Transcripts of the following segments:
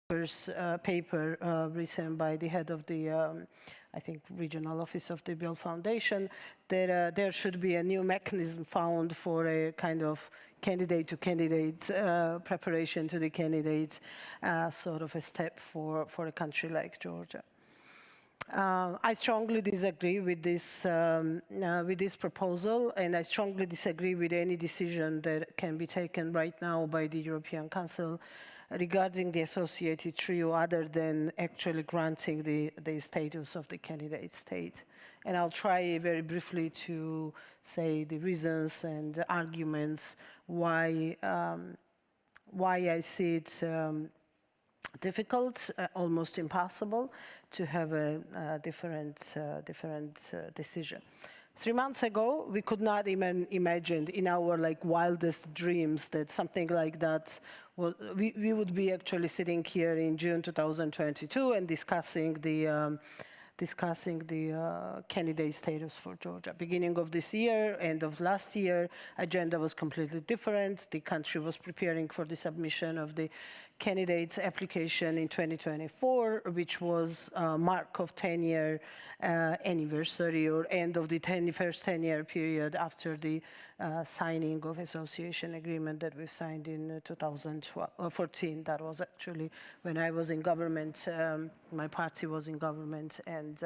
paper written by the head of the, I think, regional office of the Bill Foundation, that there should be a new mechanism found for a kind of candidate-to-candidate preparation to the candidate, sort of a step for a country like Georgia. I strongly disagree with this proposal, and I strongly disagree with any decision that can be taken right now by the European Council regarding the associated trio, other than actually granting the status of the candidate state. And I'll try very briefly to say the reasons and arguments why I see it difficult, almost impossible, to have a different decision. 3 months ago, we could not even imagine in our wildest dreams that something like that, we would be actually sitting here in June 2022 and discussing the candidate status for Georgia. Beginning of this year, end of last year, agenda was completely different. The country was preparing for the submission of the candidate application in 2024, which was mark of 10-year anniversary or end of the first 10-year period after the signing of association agreement that we signed in 2014. That was actually when I was in government, my party was in government, and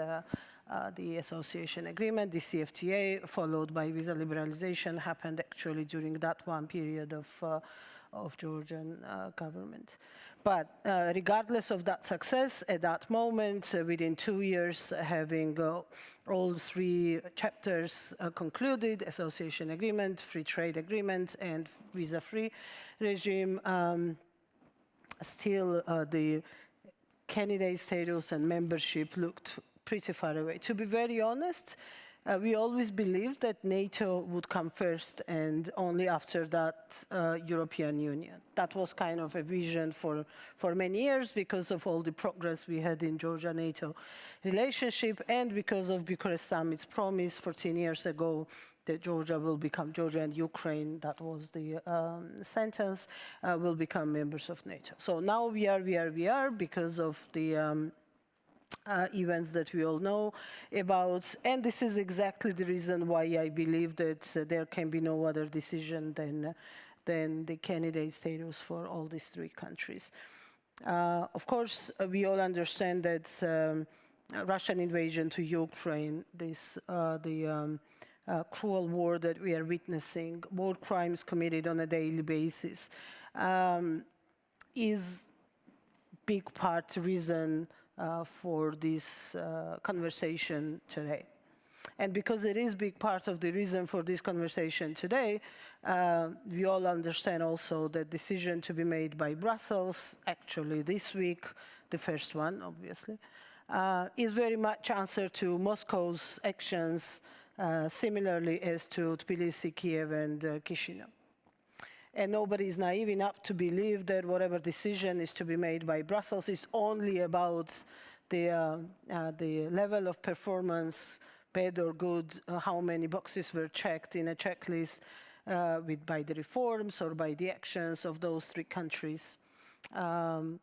the association agreement, the CFTA, followed by visa liberalization, happened actually during that one period of Georgian government. But regardless of that success, at that moment, within 2 years, having all 3 chapters concluded, association agreement, free trade agreement, and visa-free regime, still the candidate status and membership looked pretty far away. To be very honest, we always believed that NATO would come first, and only after that, European Union. That was kind of a vision for many years because of all the progress we had in Georgia-NATO relationship, and because of Bucharest Summit's promise 14 years ago that Georgia will become, Georgia and Ukraine, that was the sentence, will become members of NATO. So now we are because of the events that we all know about, and this is exactly the reason why I believe that there can be no other decision than the candidate status for all these 3 countries. Of course, we all understand that Russian invasion to Ukraine, the cruel war that we are witnessing, war crimes committed on a daily basis, is big part reason for this conversation today. And because it is big part of the reason for this conversation today, we all understand also the decision to be made by Brussels, actually this week, the first one, obviously, is very much answer to Moscow's actions, similarly as to Tbilisi, Kiev, and Chisinau. And nobody is naive enough to believe that whatever decision is to be made by Brussels is only about the level of performance, bad or good, how many boxes were checked in a checklist by the reforms or by the actions of those 3 countries, and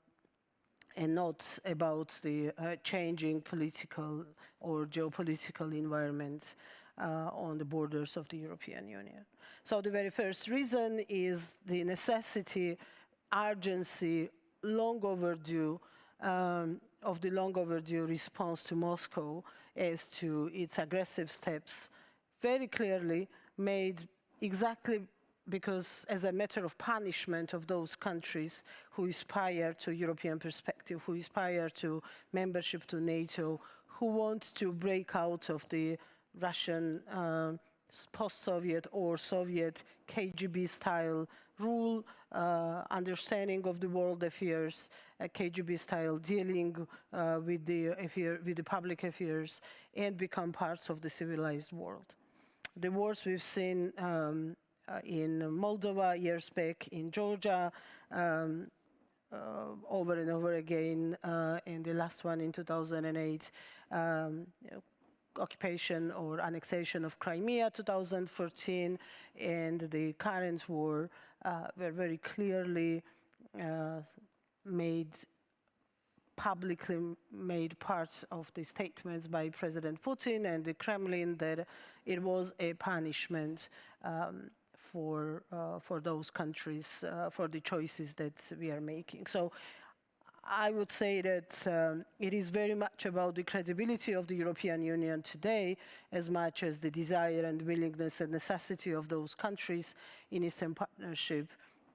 not about the changing political or geopolitical environment on the borders of the European Union. So the very first reason is the necessity, urgency, long overdue, of the long overdue response to Moscow as to its aggressive steps, very clearly made exactly because as a matter of punishment of those countries who aspire to European perspective, who aspire to membership to NATO, who want to break out of the Russian post-Soviet or Soviet KGB-style rule, understanding of the world affairs, KGB-style dealing with the public affairs, and become parts of the civilized world. The wars we've seen in Moldova years back, in Georgia, over and over again, and the last one in 2008, occupation or annexation of Crimea, 2014, and the current war were very clearly made publicly made parts of the statements by President Putin and the Kremlin that it was a punishment for those countries, for the choices that we are making. So I would say that it is very much about the credibility of the European Union today, as much as the desire and willingness and necessity of those countries in Eastern Partnership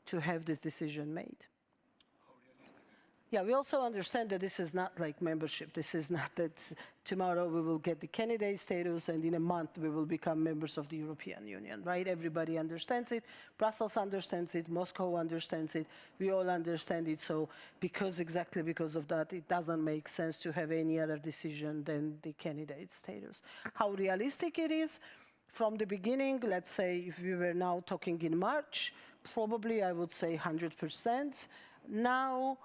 to have this decision made. Yeah, we also understand that this is not like membership. This is not that tomorrow we will get the candidate status and in a month we will become members of the European Union, right? Everybody understands it. Brussels understands it. Moscow understands it. We all understand it. So exactly because of that, it doesn't make sense to have any other decision than the candidate status. How realistic it is? From the beginning, let's say if we were now talking in March, probably I would say 100%. Now,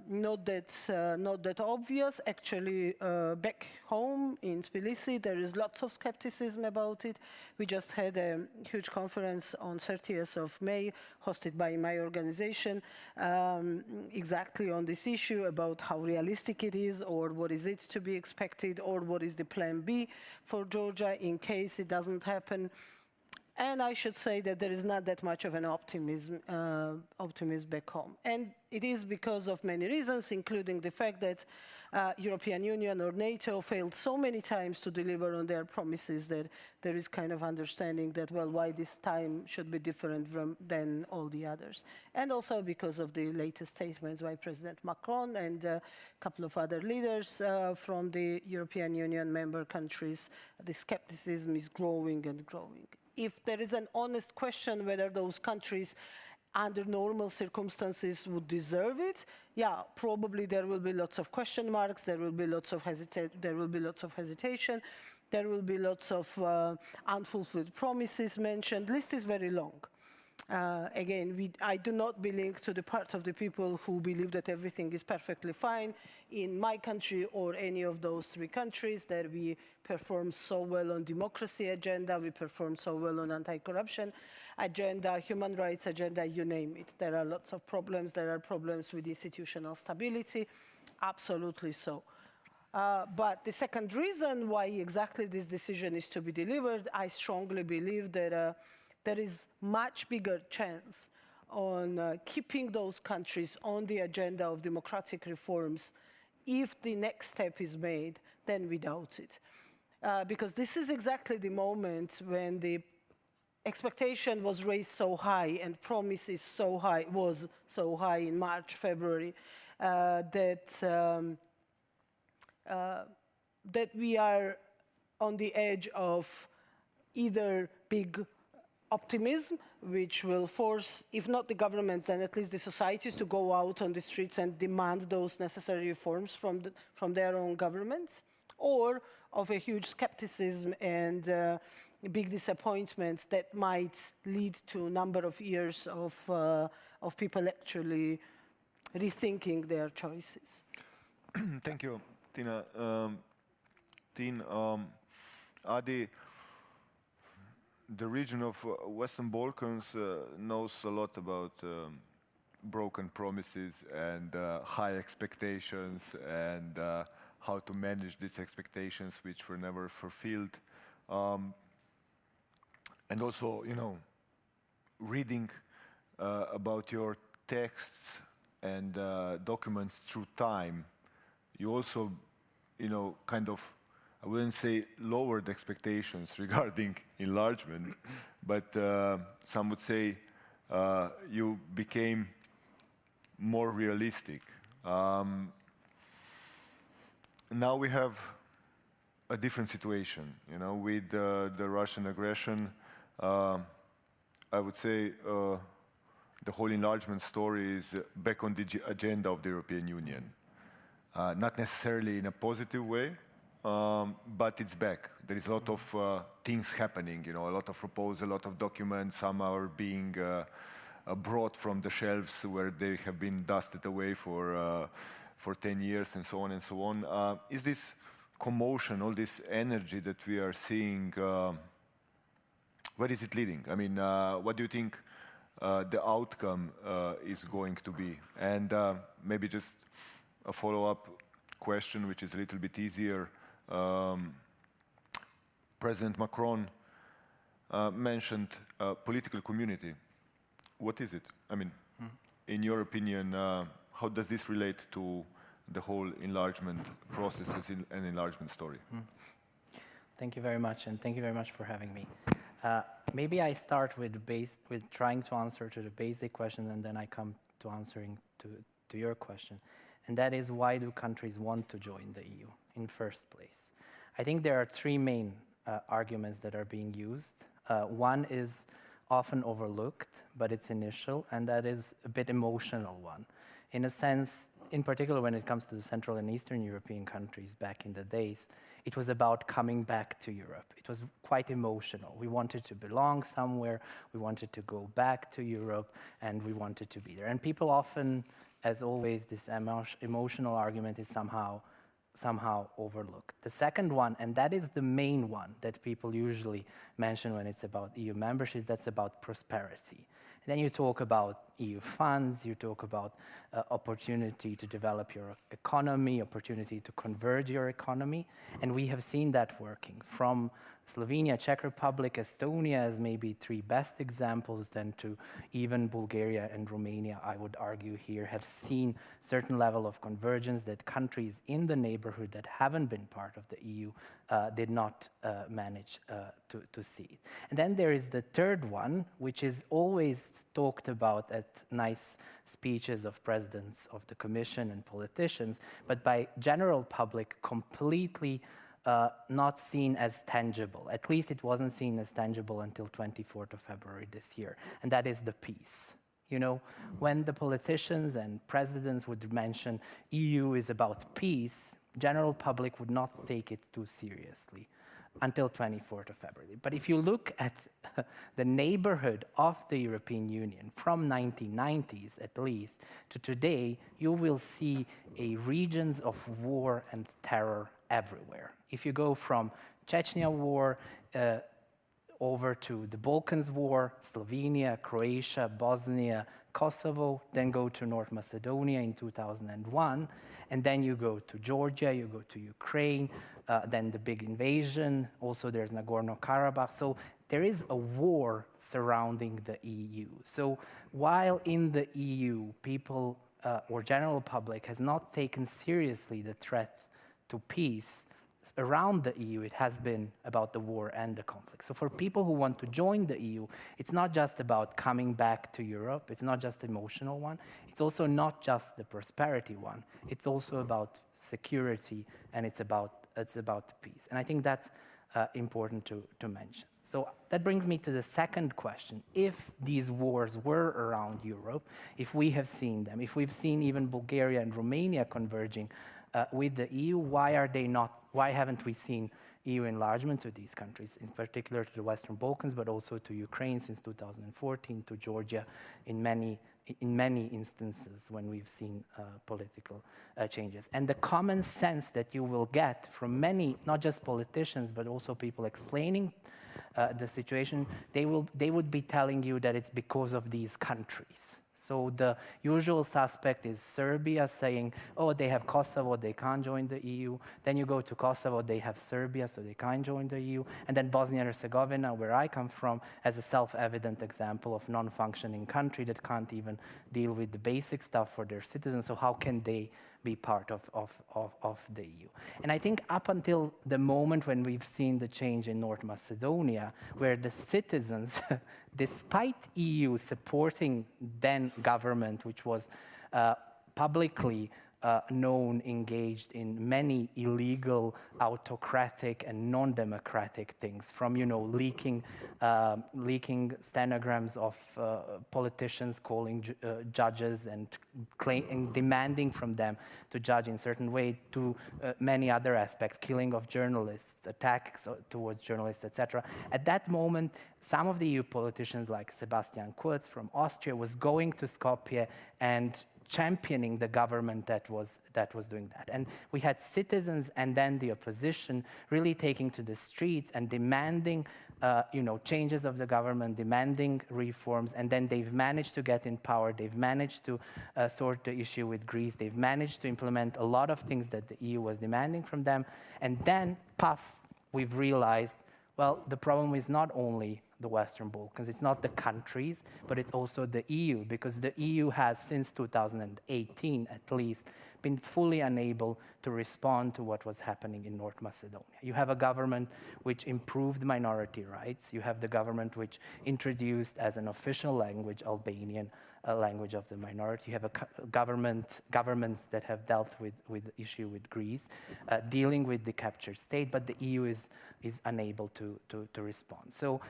not that obvious. Actually, back home in Tbilisi, there is lots of skepticism about it. We just had a huge conference on 30th of May, hosted by my organization, exactly on this issue about how realistic it is, or what is it to be expected, or what is the plan B for Georgia in case it doesn't happen. And I should say that there is not that much of an optimism back home. And it is because of many reasons, including the fact that European Union or NATO failed so many times to deliver on their promises that there is kind of understanding that, well, why this time should be different than all the others. And also because of the latest statements by President Macron and a couple of other leaders from the European Union member countries, the skepticism is growing and growing. If there is an honest question whether those countries under normal circumstances would deserve it, yeah, probably there will be lots of question marks, there will be lots of hesitation, there will be lots of unfulfilled promises mentioned. The list is very long. Again, I do not belong to the part of the people who believe that everything is perfectly fine in my country or any of those three countries, that we perform so well on democracy agenda, we perform so well on anti-corruption agenda, human rights agenda, you name it. There are lots of problems. There are problems with institutional stability, absolutely so. But the second reason why exactly this decision is to be delivered, I strongly believe that there is much bigger chance on keeping those countries on the agenda of democratic reforms if the next step is made than without it. Because this is exactly the moment when the expectation was raised so high and promises was so high in March, February, that we are on the edge of either big optimism, which will force, if not the governments, then at least the societies to go out on the streets and demand those necessary reforms from their own governments, or of a huge skepticism and big disappointments that might lead to a number of years of people actually rethinking their choices. Thank you, Tina. Adi, the region of Western Balkans knows a lot about broken promises and high expectations and how to manage these expectations which were never fulfilled. And also, you know, reading about your texts and documents through time, you also, you know, kind of, I wouldn't say lowered expectations regarding enlargement, but some would say you became more realistic. Now we have a different situation, you know, with the Russian aggression. I would say the whole enlargement story is back on the agenda of the European Union. Not necessarily in a positive way, but it's back. There is a lot of things happening, you know, a lot of proposals, a lot of documents. Some are being brought from the shelves where they have been dusted away for 10 years and so on and so on. Is this commotion, all this energy that we are seeing, where is it leading? I mean, what do you think the outcome is going to be? And maybe just a follow-up question, which is a little bit easier. President Macron mentioned political community. What is it? I mean, in your opinion, how does this relate to the whole enlargement processes and enlargement story? Thank you very much, and thank you very much for having me. Maybe I start with trying to answer to the basic question, and then I come to answering to your question. And that is, why do countries want to join the EU in first place? I think there are three main arguments that are being used. One is often overlooked, but it's initial, and that is a bit emotional one. In a sense, in particular when it comes to the Central and Eastern European countries back in the days, it was about coming back to Europe. It was quite emotional. We wanted to belong somewhere, we wanted to go back to Europe, and we wanted to be there. And people often, as always, this emotional argument is somehow overlooked. The second one, and that is the main one that people usually mention when it's about EU membership, that's about prosperity. And then you talk about EU funds, you talk about opportunity to develop your economy, opportunity to converge your economy, and we have seen that working from Slovenia, Czech Republic, Estonia as maybe three best examples, then to even Bulgaria and Romania, I would argue here, have seen certain level of convergence that countries in the neighborhood that haven't been part of the EU did not manage to see. And then there is the third one, which is always talked about at nice speeches of presidents of the Commission and politicians, but by general public completely not seen as tangible. At least it wasn't seen as tangible until 24th of February this year, and that is the peace. You know, when the politicians and presidents would mention EU is about peace, general public would not take it too seriously until 24th of February. But if you look at the neighborhood of the European Union from 1990s at least to today, you will see a regions of war and terror everywhere. If you go from Chechnya war over to the Balkans war, Slovenia, Croatia, Bosnia, Kosovo, then go to North Macedonia in 2001, and then you go to Georgia, you go to Ukraine, then the big invasion, also there's Nagorno-Karabakh. So there is a war surrounding the EU. So while in the EU, people or general public has not taken seriously the threat to peace, around the EU, it has been about the war and the conflict. So for people who want to join the EU, it's not just about coming back to Europe, it's not just the emotional one, it's also not just the prosperity one, it's also about security, and it's about peace. And I think that's important to mention. So that brings me to the second question. If these wars were around Europe, if we have seen them, if we've seen even Bulgaria and Romania converging with the EU, why haven't we seen EU enlargement to these countries, in particular to the Western Balkans, but also to Ukraine since 2014, to Georgia in many instances when we've seen political changes. And the common sense that you will get from many, not just politicians, but also people explaining the situation, they would be telling you that it's because of these countries. So the usual suspect is Serbia saying, oh, they have Kosovo, they can't join the EU. Then you go to Kosovo, they have Serbia, so they can't join the EU. And then Bosnia and Herzegovina, where I come from, as a self-evident example of non-functioning country that can't even deal with the basic stuff for their citizens. So how can they be part of the EU? And I think up until the moment when we've seen the change in North Macedonia, where the citizens, despite EU supporting then government, which was publicly known, engaged in many illegal, autocratic and non-democratic things, from leaking stenograms of politicians calling judges and demanding from them to judge in certain way, to many other aspects, killing of journalists, attacks towards journalists, etc. At that moment, some of the EU politicians, like Sebastian Kurz from Austria, was going to Skopje and championing the government that was doing that. And we had citizens and then the opposition really taking to the streets and demanding changes of the government, demanding reforms, and then they've managed to get in power, they've managed to sort the issue with Greece, they've managed to implement a lot of things that the EU was demanding from them, and then, puff, we've realized, well, the problem is not only the Western Balkans, it's not the countries, but it's also the EU, because the EU has, since 2018 at least, been fully unable to respond to what was happening in North Macedonia. You have a government which improved minority rights. You have the government which introduced as an official language Albanian, a language of the minority. You have a governments that have dealt with the issue with Greece, dealing with the captured state, but the EU is unable to respond. So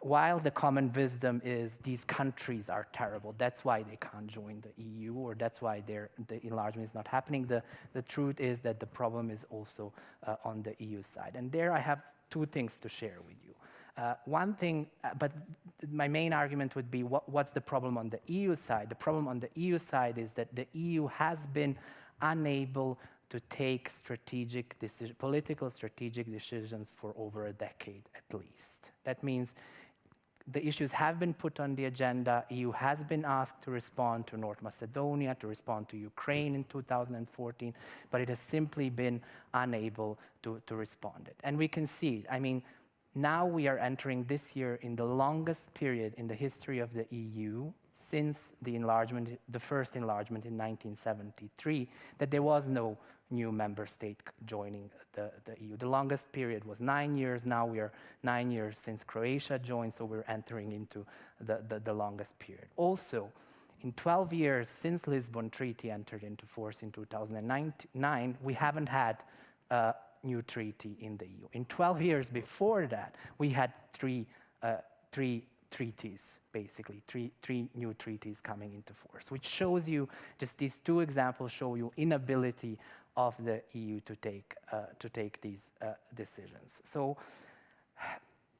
while the common wisdom is these countries are terrible, that's why they can't join the EU, or that's why the enlargement is not happening, the truth is that the problem is also on the EU side. And there I have two things to share with you. One thing, but my main argument would be what's the problem on the EU side? The problem on the EU side is that the EU has been unable to take political strategic decisions for over a decade at least. That means the issues have been put on the agenda. EU has been asked to respond to North Macedonia, to respond to Ukraine in 2014, but it has simply been unable to respond. And we can see, I mean, now we are entering this year in the longest period in the history of the EU since the enlargement, the first enlargement in 1973, that there was no new member state joining the EU. The longest period was 9 years. Now we are 9 years since Croatia joined, so we're entering into the longest period. Also, in 12 years since Lisbon Treaty entered into force in 2009, we haven't had a new treaty in the EU. In 12 years before that, we had three treaties, basically, three new treaties coming into force, which shows you, just these two examples show you inability of the EU to take these decisions. So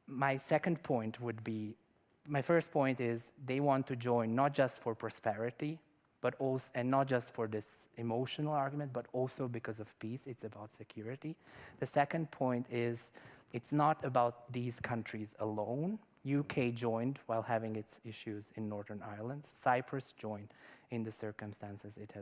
my second point would be, my first point is they want to join not just for prosperity, but also, and not just for this emotional argument, but also because of peace. It's about security. The second point is it's not about these countries alone. UK joined while having its issues in Northern Ireland. Cyprus joined in the circumstances it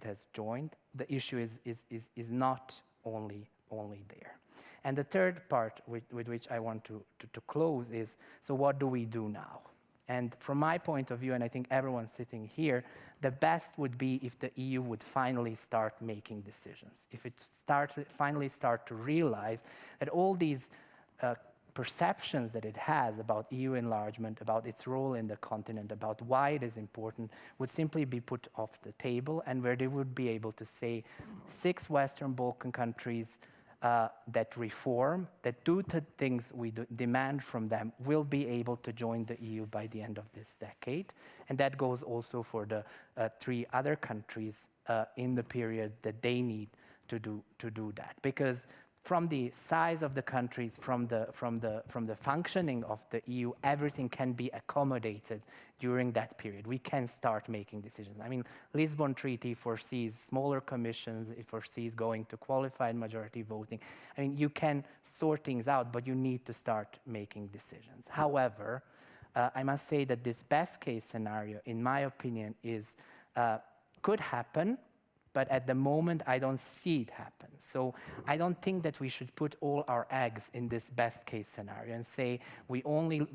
has joined. The issue is not only there. And the third part with which I want to close is, so what do we do now? And from my point of view, and I think everyone sitting here, the best would be if the EU would finally start making decisions. If it finally start to realize that all these perceptions that it has about EU enlargement, about its role in the continent, about why it is important, would simply be put off the table, and where they would be able to say 6 Western Balkan countries that reform, that do the things we demand from them, will be able to join the EU by the end of this decade. And that goes also for the 3 other countries in the period that they need to do that. Because from the size of the countries, from the functioning of the EU, everything can be accommodated during that period. We can start making decisions. I mean, Lisbon Treaty foresees smaller commissions, it foresees going to qualified majority voting. I mean, you can sort things out, but you need to start making decisions. However, I must say that this best case scenario, in my opinion, could happen, but at the moment, I don't see it happen. So I don't think that we should put all our eggs in this best case scenario and say we only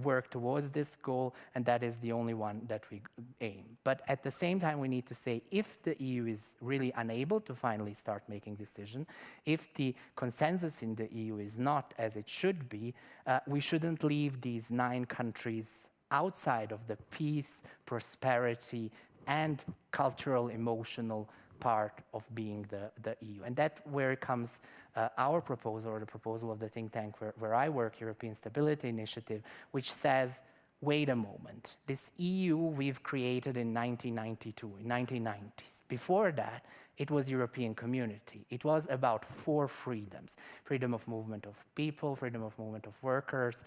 work towards this goal and that is the only one that we aim. But at the same time, we need to say if the EU is really unable to finally start making decisions, if the consensus in the EU is not as it should be, we shouldn't leave these 9 countries outside of the peace, prosperity, and cultural, emotional part of being the EU. And that's where it comes our proposal, or the proposal of the think tank where I work, European Stability Initiative, which says, wait a moment, this EU we've created in 1992, in 1990s. Before that, it was European Community. It was about 4 freedoms: freedom of movement of people, freedom of movement of workers,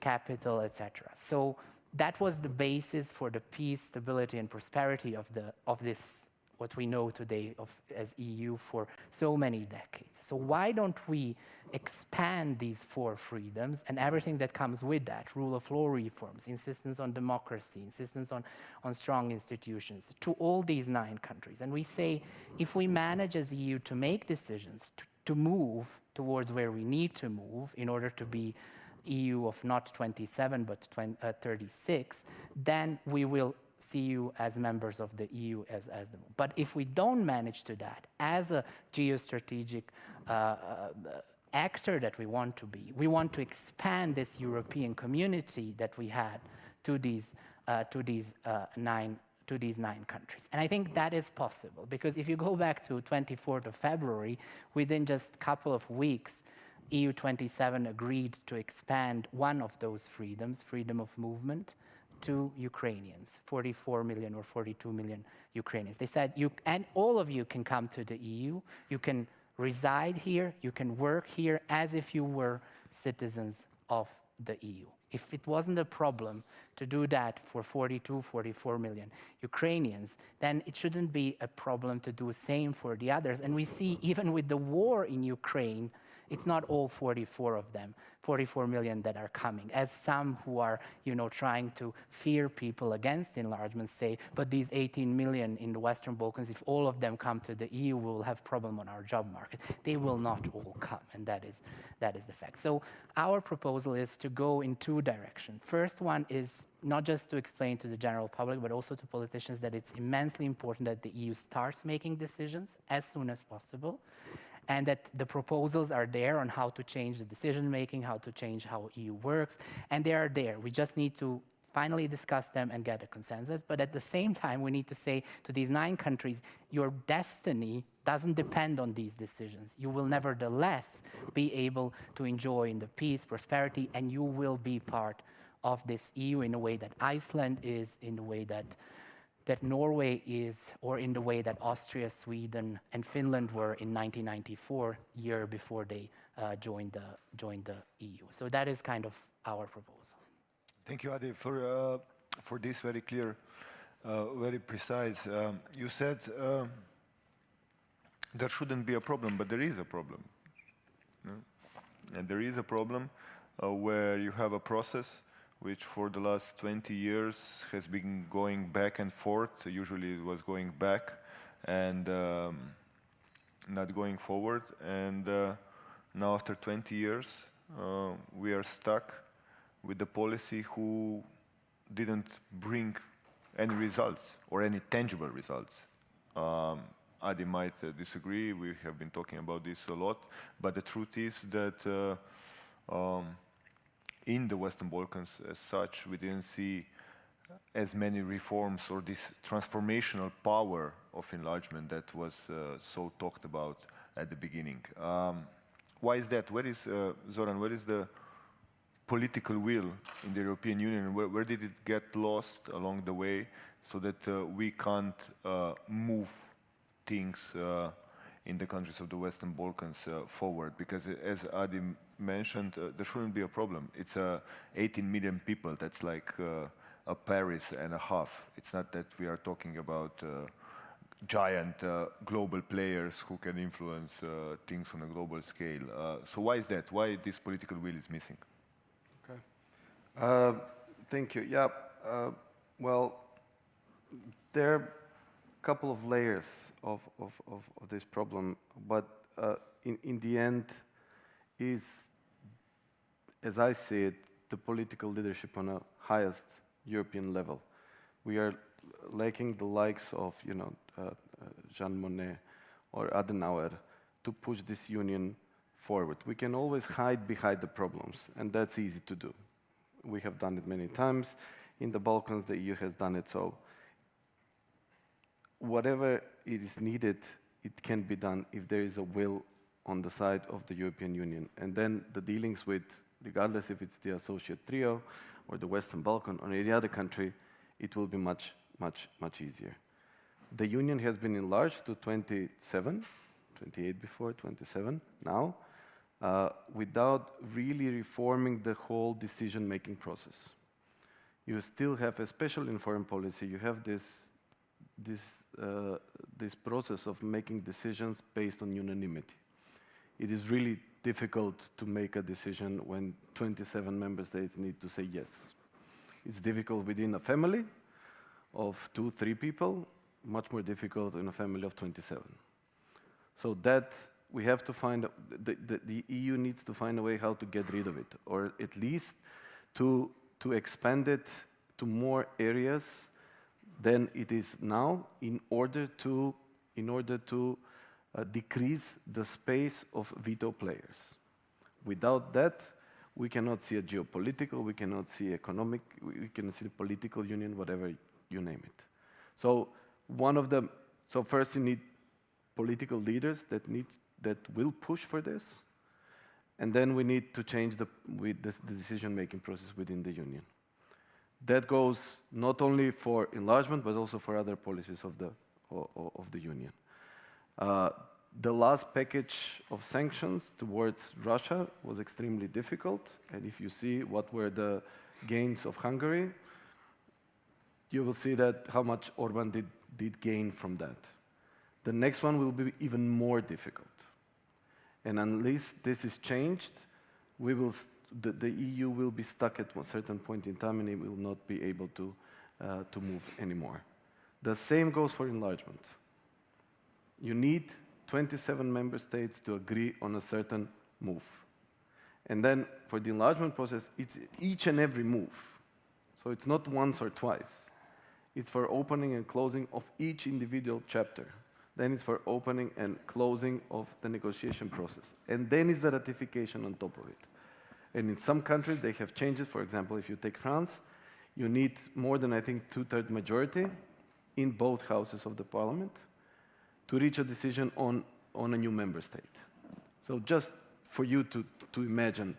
capital, etc. So that was the basis for the peace, stability, and prosperity of this, what we know today as EU for so many decades. So why don't we expand these 4 freedoms and everything that comes with that, rule of law reforms, insistence on democracy, insistence on strong institutions, to all these 9 countries. And we say, if we manage as EU to make decisions, to move towards where we need to move in order to be EU of not 27 but 36, then we will see you as members of the EU as the move. But if we don't manage to that as a geostrategic actor that we want to be, we want to expand this European community that we had to these 9 countries. And I think that is possible, because if you go back to 24th of February, within just a couple of weeks, EU 27 agreed to expand one of those freedoms, freedom of movement, to Ukrainians, 44 million or 42 million Ukrainians. They said, and all of you can come to the EU, you can reside here, you can work here as if you were citizens of the EU. If it wasn't a problem to do that for 42, 44 million Ukrainians, then it shouldn't be a problem to do the same for the others. And we see even with the war in Ukraine, it's not all 44 of them, 44 million that are coming, as some who are, trying to fear people against enlargement say, but these 18 million in the Western Balkans, if all of them come to the EU, we will have problem on our job market. They will not all come, and that is the fact. So our proposal is to go in 2 directions. First one is not just to explain to the general public, but also to politicians that it's immensely important that the EU starts making decisions as soon as possible, and that the proposals are there on how to change the decision-making, how to change how EU works, and they are there. We just need to finally discuss them and get a consensus. But at the same time, we need to say to these 9 countries, your destiny doesn't depend on these decisions. You will nevertheless be able to enjoy in the peace, prosperity, and you will be part of this EU in a way that Iceland is, in the way that Norway is, or in the way that Austria, Sweden, and Finland were in 1994, year before they joined the EU. So that is kind of our proposal. Thank you, Adi, for this very clear, very precise. You said there shouldn't be a problem, but there is a problem. And there is a problem where you have a process which for the last 20 years has been going back and forth. Usually it was going back and not going forward. And now after 20 years, we are stuck with the policy who didn't bring any results or any tangible results. Adi might disagree. We have been talking about this a lot. But the truth is that in the Western Balkans as such, we didn't see as many reforms or this transformational power of enlargement that was so talked about at the beginning. Why is that? Where is, Zoran, where is the political will in the European Union? Where did it get lost along the way so that we can't move things in the countries of the Western Balkans forward? Because as Adi mentioned, there shouldn't be a problem. It's 18 million people. That's like a Paris and a half. It's not that we are talking about giant global players who can influence things on a global scale. So why is that? Why this political will is missing? Okay. Thank you. Yeah. Well, there are a couple of layers of this problem, but in the end, is, as I see it, the political leadership on a highest European level. We are lacking the likes of, Jean Monnet or Adenauer to push this union forward. We can always hide behind the problems, and that's easy to do. We have done it many times. In the Balkans, the EU has done it. So whatever it is needed, it can be done if there is a will on the side of the European Union. And then the dealings with, regardless if it's the associate trio or the Western Balkan or any other country, it will be much, much, much easier. The Union has been enlarged to 27, 28 before, 27 now, without really reforming the whole decision-making process. you still have, especially in foreign policy, you have this process of making decisions based on unanimity. It is really difficult to make a decision when 27 member states need to say yes. It's difficult within a family of 2, 3 people, much more difficult in a family of 27. So that we have to find, the EU needs to find a way how to get rid of it, or at least to expand it to more areas than it is now in order to decrease the space of veto players. Without that, we cannot see a geopolitical, we cannot see economic, we can see political union, whatever you name it. So first you need political leaders that will push for this, and then we need to change the decision-making process within the union. That goes not only for enlargement, but also for other policies of the union. The last package of sanctions towards Russia was extremely difficult, and if you see what were the gains of Hungary, you will see that how much Orban did gain from that. The next one will be even more difficult. And unless this is changed, the EU will be stuck at a certain point in time and it will not be able to move anymore. The same goes for enlargement. You need 27 member states to agree on a certain move. And then for the enlargement process, it's each and every move. So it's not once or twice. It's for opening and closing of each individual chapter. Then it's for opening and closing of the negotiation process. And then it's the ratification on top of it. And in some countries, they have changed it. For example, if you take France, you need more than, I think, 2/3 majority in both houses of the parliament to reach a decision on a new member state. So just for you to imagine,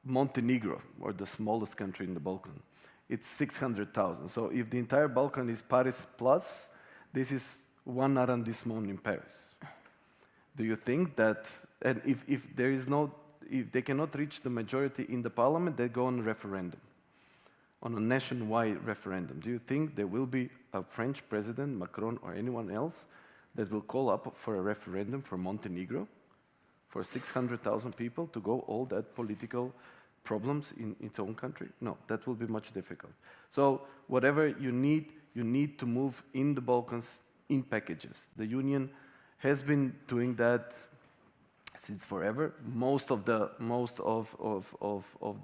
Montenegro, or the smallest country in the Balkan, it's 600,000. So if the entire Balkan is Paris plus, this is one arrondissement in Paris. Do you think that, and if they cannot reach the majority in the parliament, they go on a referendum, on a nationwide referendum. Do you think there will be a French president, Macron, or anyone else that will call up for a referendum for Montenegro, for 600,000 people to go all that political problems in its own country? No, that will be much difficult. So whatever you need to move in the Balkans in packages. The Union has been doing that since forever. Most of the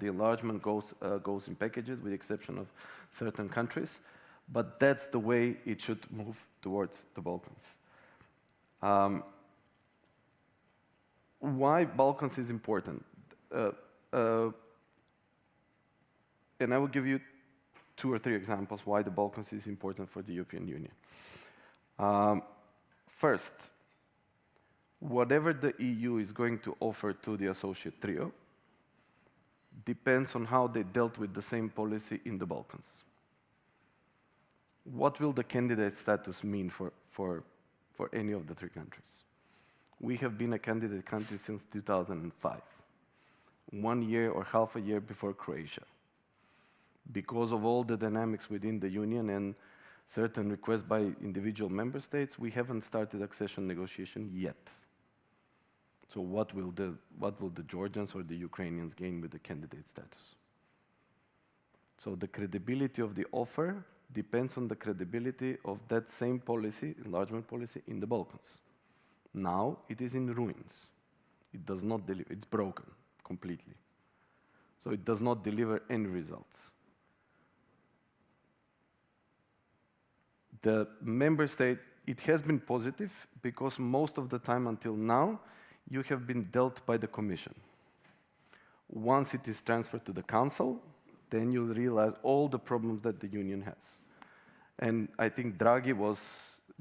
enlargement goes in packages, with the exception of certain countries. But that's the way it should move towards the Balkans. Why Balkans is important? And I will give you 2 or 3 examples why the Balkans is important for the European Union. First, whatever the EU is going to offer to the associate trio depends on how they dealt with the same policy in the Balkans. What will the candidate status mean for any of the 3 countries? We have been a candidate country since 2005, 1 year or half a year before Croatia. Because of all the dynamics within the Union and certain requests by individual member states, we haven't started accession negotiation yet. So what will the Georgians or the Ukrainians gain with the candidate status? So the credibility of the offer depends on the credibility of that same policy, enlargement policy, in the Balkans. Now it is in ruins. It does not deliver. It's broken completely. So it does not deliver any results. The member state, it has been positive because most of the time until now, you have been dealt by the Commission. Once it is transferred to the Council, then you'll realize all the problems that the Union has. And I think Draghi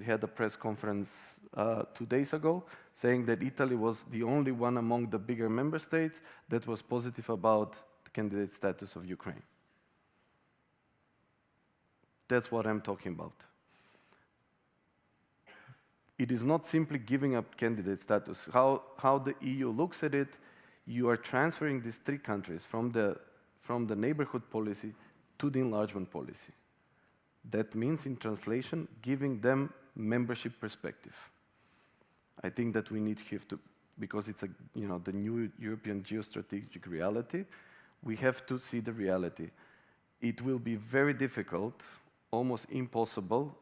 had a press conference 2 days ago saying that Italy was the only one among the bigger member states that was positive about the candidate status of Ukraine. That's what I'm talking about. It is not simply giving up candidate status. How the EU looks at it, you are transferring these 3 countries from the neighborhood policy to the enlargement policy. That means, in translation, giving them membership perspective. I think that we need here to, because it's the new European Geostrategic Reality, we have to see the reality. It will be very difficult, almost impossible,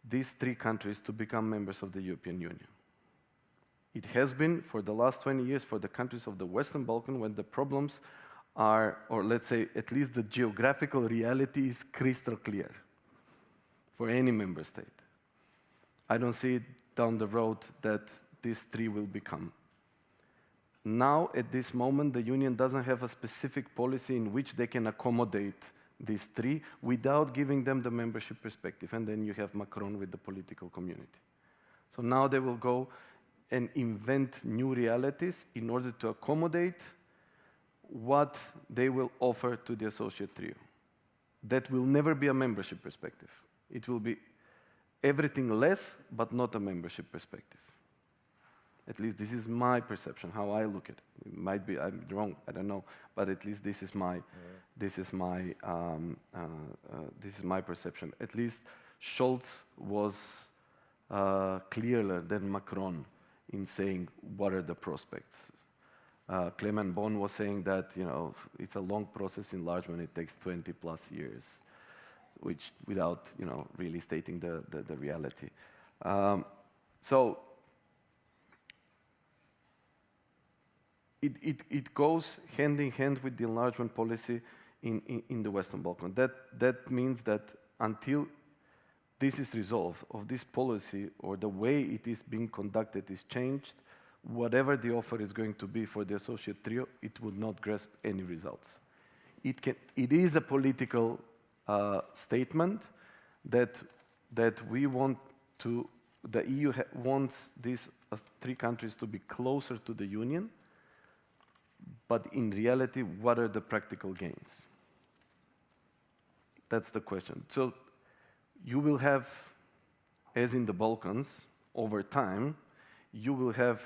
these 3 countries to become members of the European Union. It has been for the last 20 years for the countries of the Western Balkans when the problems are, or let's say at least the geographical reality is crystal clear for any member state. I don't see it down the road that these 3 will become. Now, at this moment, the Union doesn't have a specific policy in which they can accommodate these 3 without giving them the membership perspective. And then you have Macron with the political community. So now they will go and invent new realities in order to accommodate what they will offer to the associate trio. That will never be a membership perspective. It will be everything less, but not a membership perspective. At least this is my perception, how I look at it. It might be I'm wrong, I don't know, but at least this is my perception. At least Scholz was clearer than Macron in saying what are the prospects. Clement Bon was saying that it's a long process enlargement, it takes 20 plus years, which without really stating the reality. So it goes hand in hand with the enlargement policy in the Western Balkans. That means that until this is resolved, of this policy or the way it is being conducted is changed, whatever the offer is going to be for the associate trio, it would not grasp any results. It is a political statement that we want to, the EU wants these 3 countries to be closer to the Union, but in reality, what are the practical gains? That's the question. So you will have, as in the Balkans, over time, you will have,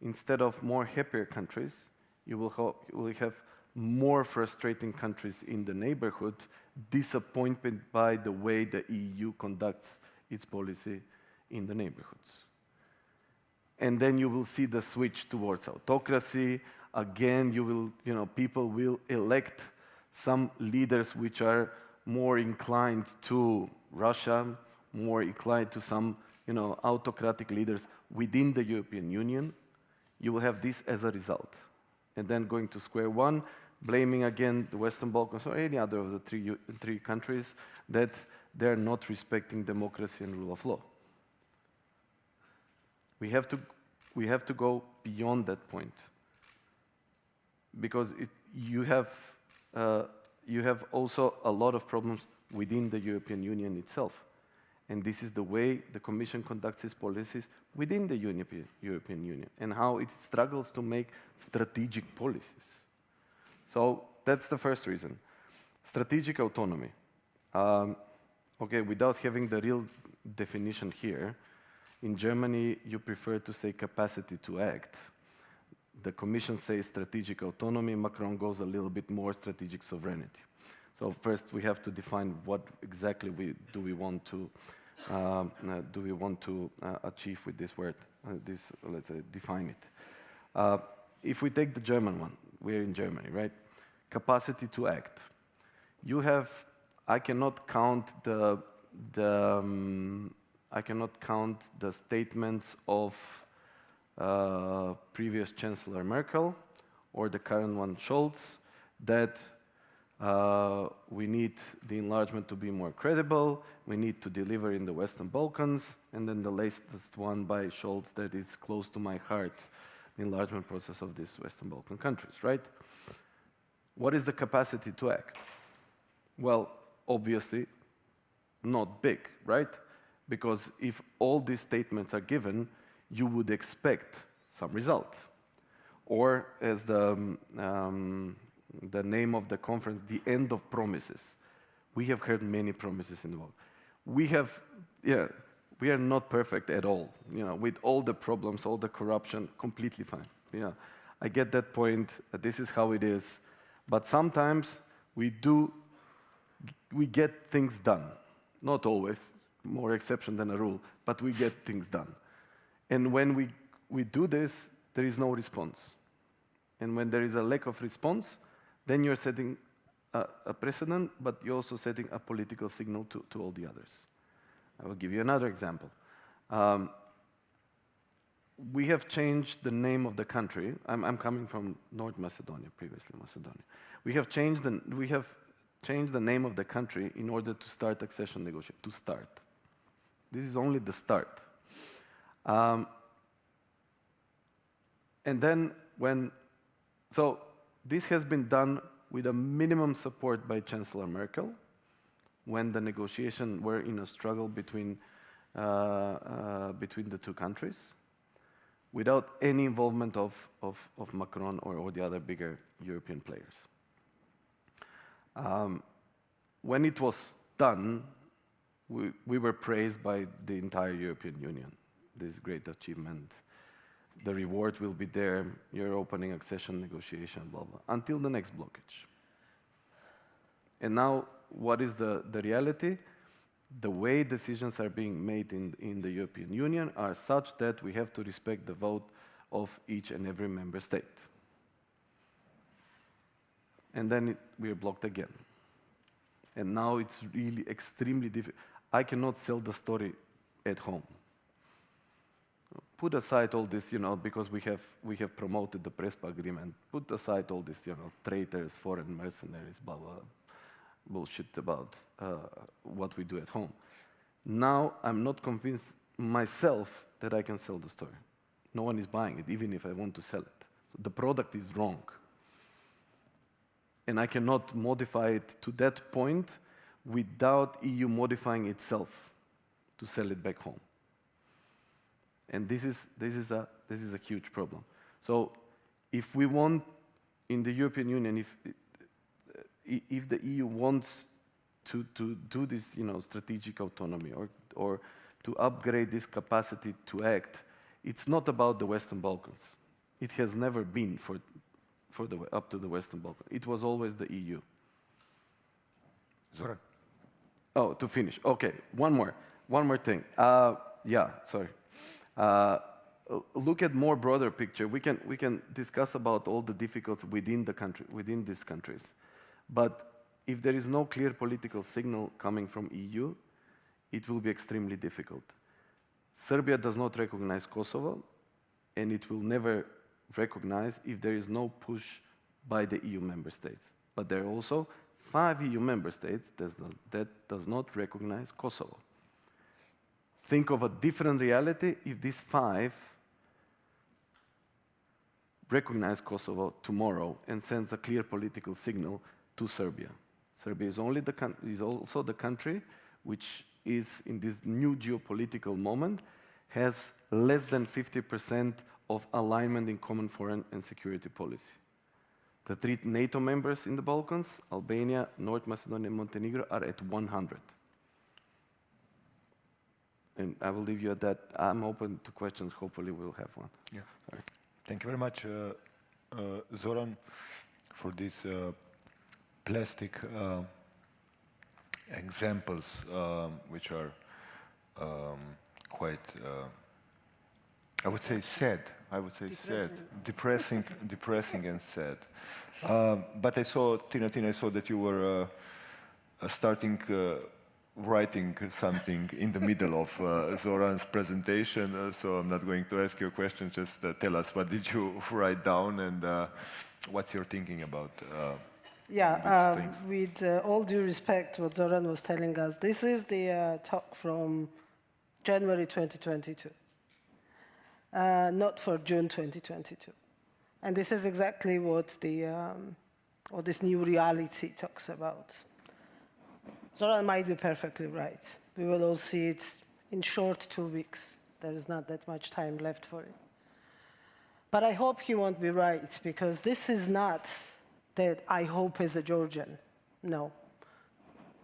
instead of more happier countries, you will have more frustrating countries in the neighborhood, disappointed by the way the EU conducts its policy in the neighborhoods. And then you will see the switch towards autocracy. Again, people will elect some leaders which are more inclined to Russia, more inclined to some, autocratic leaders within the European Union. You will have this as a result. And then going to square one, blaming again the Western Balkans or any other of the three countries that they're not respecting democracy and rule of law. We have to go beyond that point, because you have also a lot of problems within the European Union itself. And this is the way the Commission conducts its policies within the European Union, and how it struggles to make strategic policies. So that's the first reason. Strategic autonomy. Okay, without having the real definition here, in Germany you prefer to say capacity to act. The Commission says strategic autonomy, Macron goes a little bit more strategic sovereignty. So first we have to define what exactly do we want to achieve with this word, let's say, define it. If we take the German one, we're in Germany, right? Capacity to act. You have, I cannot count the statements of previous Chancellor Merkel or the current one Scholz that we need the enlargement to be more credible, we need to deliver in the Western Balkans, and then the latest one by Scholz that is close to my heart, the enlargement process of these Western Balkan countries, right? What is the capacity to act? Well, obviously, not big, right? Because if all these statements are given, you would expect some result. Or as the name of the conference, the end of promises. We have heard many promises in the world. We are not perfect at all. With all the problems, all the corruption, completely fine. I get that point. This is how it is. But sometimes we do we get things done. Not always, more exception than a rule, but we get things done. And when we do this, there is no response. And when there is a lack of response, then you're setting a precedent, but you're also setting a political signal to all the others. I will give you another example. We have changed the name of the country. I'm coming from North Macedonia, previously Macedonia. We have changed the name of the country in order to start accession negotiations, to start. This is only the start. And then so this has been done with a minimum support by Chancellor Merkel when the negotiations were in a struggle between the two countries, without any involvement of Macron or the other bigger European players. When it was done, we were praised by the entire European Union. This great achievement. The reward will be there. You're opening accession negotiation, blah, blah, until the next blockage. And now, what is the reality? The way decisions are being made in the European Union are such that we have to respect the vote of each and every member state. And then we are blocked again. And now it's really extremely difficult. I cannot sell the story at home. Put aside all this, because we have promoted the Prespa agreement. Put aside all this, traitors, foreign mercenaries, blah, blah, bullshit about what we do at home. Now I'm not convinced myself that I can sell the story. No one is buying it, even if I want to sell it. So the product is wrong. And I cannot modify it to that point without EU modifying itself to sell it back home. And this is a huge problem. So if we want, in the European Union, if the EU wants to do this, strategic autonomy or to upgrade this capacity to act, it's not about the Western Balkans. It has never been up to the Western Balkans. It was always the EU. Zoran. Oh, to finish. Okay, one more thing. Sorry. Look at more broader picture. We can discuss about all the difficulties within these countries. But if there is no clear political signal coming from EU, it will be extremely difficult. Serbia does not recognize Kosovo, and it will never recognize if there is no push by the EU member states. But there are also 5 EU member states that does not recognize Kosovo. Think of a different reality if these 5 recognize Kosovo tomorrow and sends a clear political signal to Serbia. Serbia is also the country which is, in this new geopolitical moment, has less than 50% of alignment in common foreign and security policy. The 3 NATO members in the Balkans, Albania, North Macedonia, and Montenegro, are at 100. And I will leave you at that. I'm open to questions. Hopefully we'll have one. Yeah. Sorry. Thank you very much, Zoran, for these plastic examples, which are quite, I would say sad. Depressing and sad. But I saw, Tinatin, I saw that you were starting writing something in the middle of Zoran's presentation, so I'm not going to ask you a question, just tell us what did you write down and what's your thinking about with all due respect, what Zoran was telling us, this is the talk from January 2022, not for June 2022. And this is exactly what this new reality talks about. Zoran might be perfectly right. We will all see it in short 2 weeks. There is not that much time left for it. But I hope he won't be right, because this is not that I hope as a Georgian. No.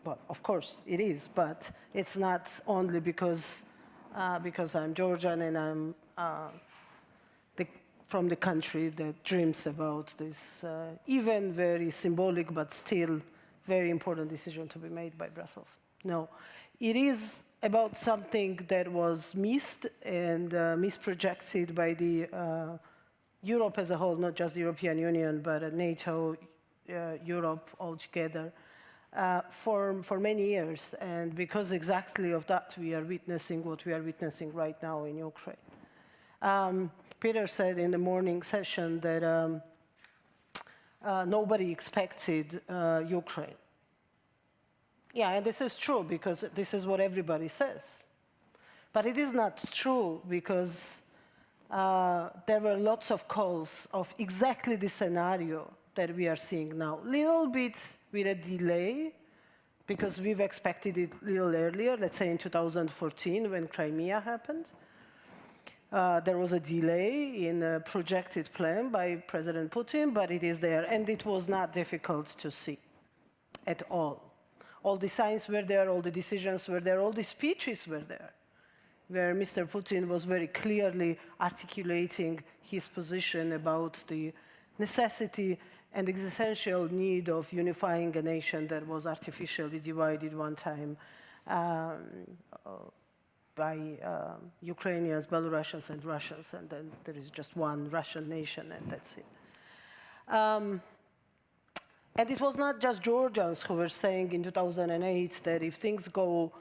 Well, of course it is, but it's not only because I'm Georgian and I'm from the country that dreams about this even very symbolic but still very important decision to be made by Brussels. No, it is about something that was missed and misprojected by the Europe as a whole, not just the European Union, but NATO, Europe altogether, for many years. And because exactly of that, we are witnessing what we are witnessing right now in Ukraine. Peter said in the morning session that nobody expected Ukraine. Yeah, and this is true because this is what everybody says. But it is not true because there were lots of calls of exactly the scenario that we are seeing now. Little bit with a delay because we've expected it a little earlier, let's say in 2014 when Crimea happened. There was a delay in a projected plan by President Putin, but it is there, and it was not difficult to see at all. All the signs were there, all the decisions were there, all the speeches were there, where Mr. Putin was very clearly articulating his position about the necessity and existential need of unifying a nation that was artificially divided one time by Ukrainians, Belarusians, and Russians, and then there is just one Russian nation, and that's it. And it was not just Georgians who were saying in 2008 that if things go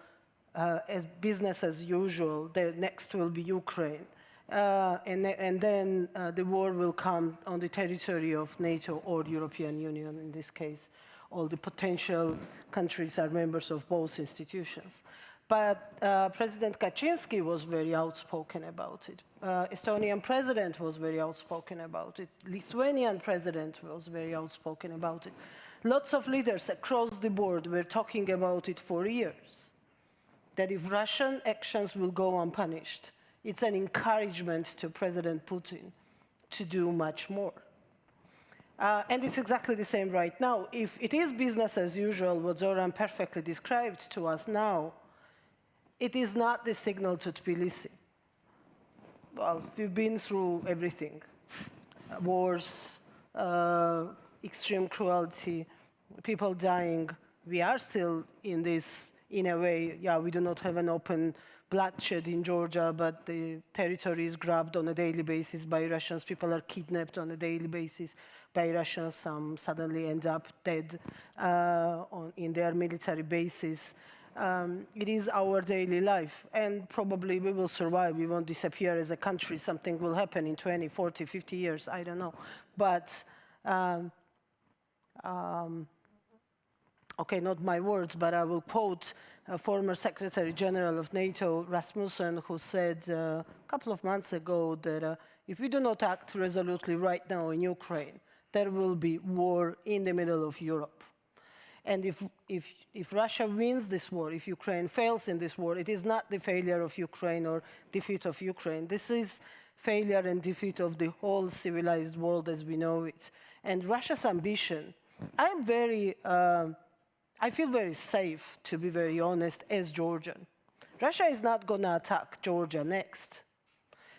as business as usual, the next will be Ukraine. And then the war will come on the territory of NATO or the European Union in this case. All the potential countries are members of both institutions. But President Kaczynski was very outspoken about it. Estonian president was very outspoken about it. Lithuanian president was very outspoken about it. Lots of leaders across the board were talking about it for years, that if Russian actions will go unpunished, it's an encouragement to President Putin to do much more. And it's exactly the same right now. If it is business as usual, what Zoran perfectly described to us now, it is not the signal to Tbilisi. Well, we've been through everything. Wars, extreme cruelty, people dying. We are still in this, in a way, yeah, we do not have an open bloodshed in Georgia, but the territory is grabbed on a daily basis by Russians. People are kidnapped on a daily basis by Russians. Some suddenly end up dead in their military bases. It is our daily life, and probably we will survive. We won't disappear as a country. Something will happen in 20, 40, 50 years, I don't know. But, okay, not my words, but I will quote former Secretary General of NATO, Rasmussen, who said a couple of months ago that if we do not act resolutely right now in Ukraine, there will be war in the middle of Europe. And if Russia wins this war, if Ukraine fails in this war, it is not the failure of Ukraine or defeat of Ukraine. This is failure and defeat of the whole civilized world as we know it. And Russia's ambition, I feel very safe, to be very honest, as Georgian. Russia is not going to attack Georgia next,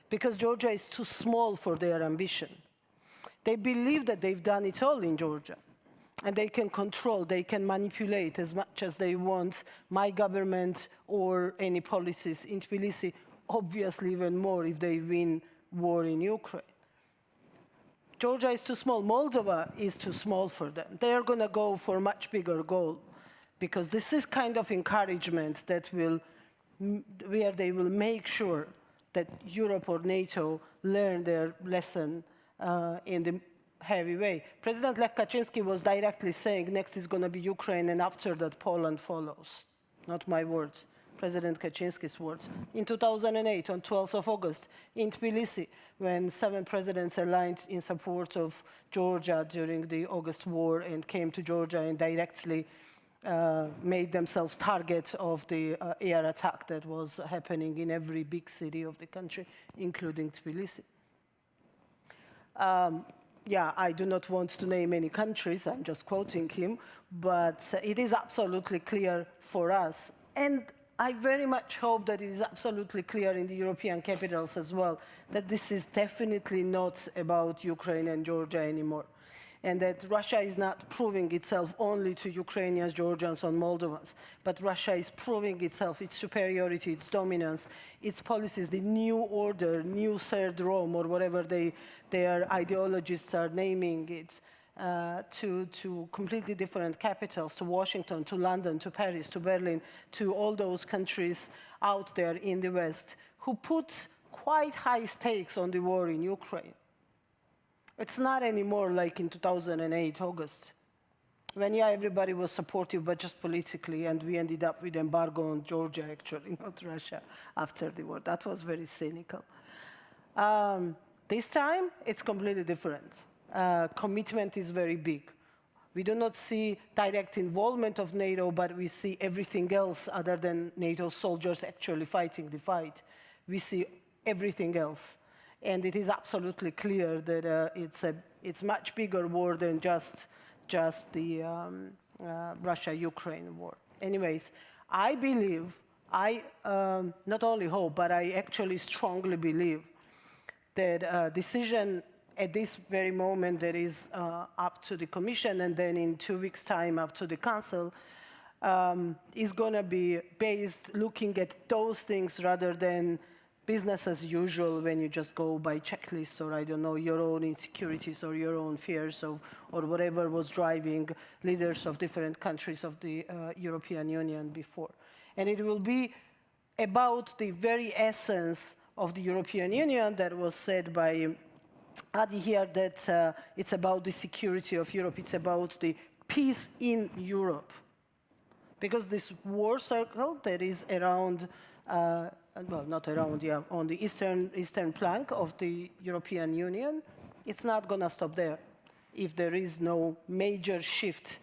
because Georgia is too small for their ambition. They believe that they've done it all in Georgia. And they can control, they can manipulate as much as they want my government or any policies in Tbilisi, obviously even more if they win war in Ukraine. Georgia is too small, Moldova is too small for them. They're going to go for a much bigger goal, because this is kind of encouragement that where they will make sure that Europe or NATO learn their lesson in the heavy way. President Lech Kaczynski was directly saying next is going to be Ukraine and after that Poland follows. Not my words, President Kaczynski's words. In 2008, on 12th of August, in Tbilisi, when 7 presidents aligned in support of Georgia during the August war and came to Georgia and directly made themselves target of the air attack that was happening in every big city of the country, including Tbilisi. Yeah, I do not want to name any countries, I'm just quoting him, but it is absolutely clear for us. And I very much hope that it is absolutely clear in the European capitals as well, that this is definitely not about Ukraine and Georgia anymore. and that Russia is not proving itself only to Ukrainians, Georgians, and Moldovans, but Russia is proving itself, its superiority, its dominance, its policies, the new order, new Third Rome, or whatever their ideologists are naming it, to completely different capitals, to Washington, to London, to Paris, to Berlin, to all those countries out there in the West who put quite high stakes on the war in Ukraine. It's not anymore like in 2008, August, when, yeah, everybody was supportive, but just politically, and we ended up with embargo on Georgia, actually, not Russia, after the war. That was very cynical. This time, it's completely different. Commitment is very big. We do not see direct involvement of NATO, but we see everything else other than NATO soldiers actually fighting the fight. We see everything else. And it is absolutely clear that it's much bigger war than just the Russia-Ukraine war. Anyways, I believe, I not only hope, but I actually strongly believe that a decision at this very moment that is up to the Commission, and then in 2 weeks' time up to the Council, is going to be based looking at those things rather than business as usual when you just go by checklists, or I don't know, your own insecurities or your own fears or whatever was driving leaders of different countries of the European Union before. And it will be about the very essence of the European Union that was said by Adi here, that it's about the security of Europe, it's about the peace in Europe. Because this war circle that is around well, not around, yeah, on the eastern flank of the European Union, it's not going to stop there if there is no major shift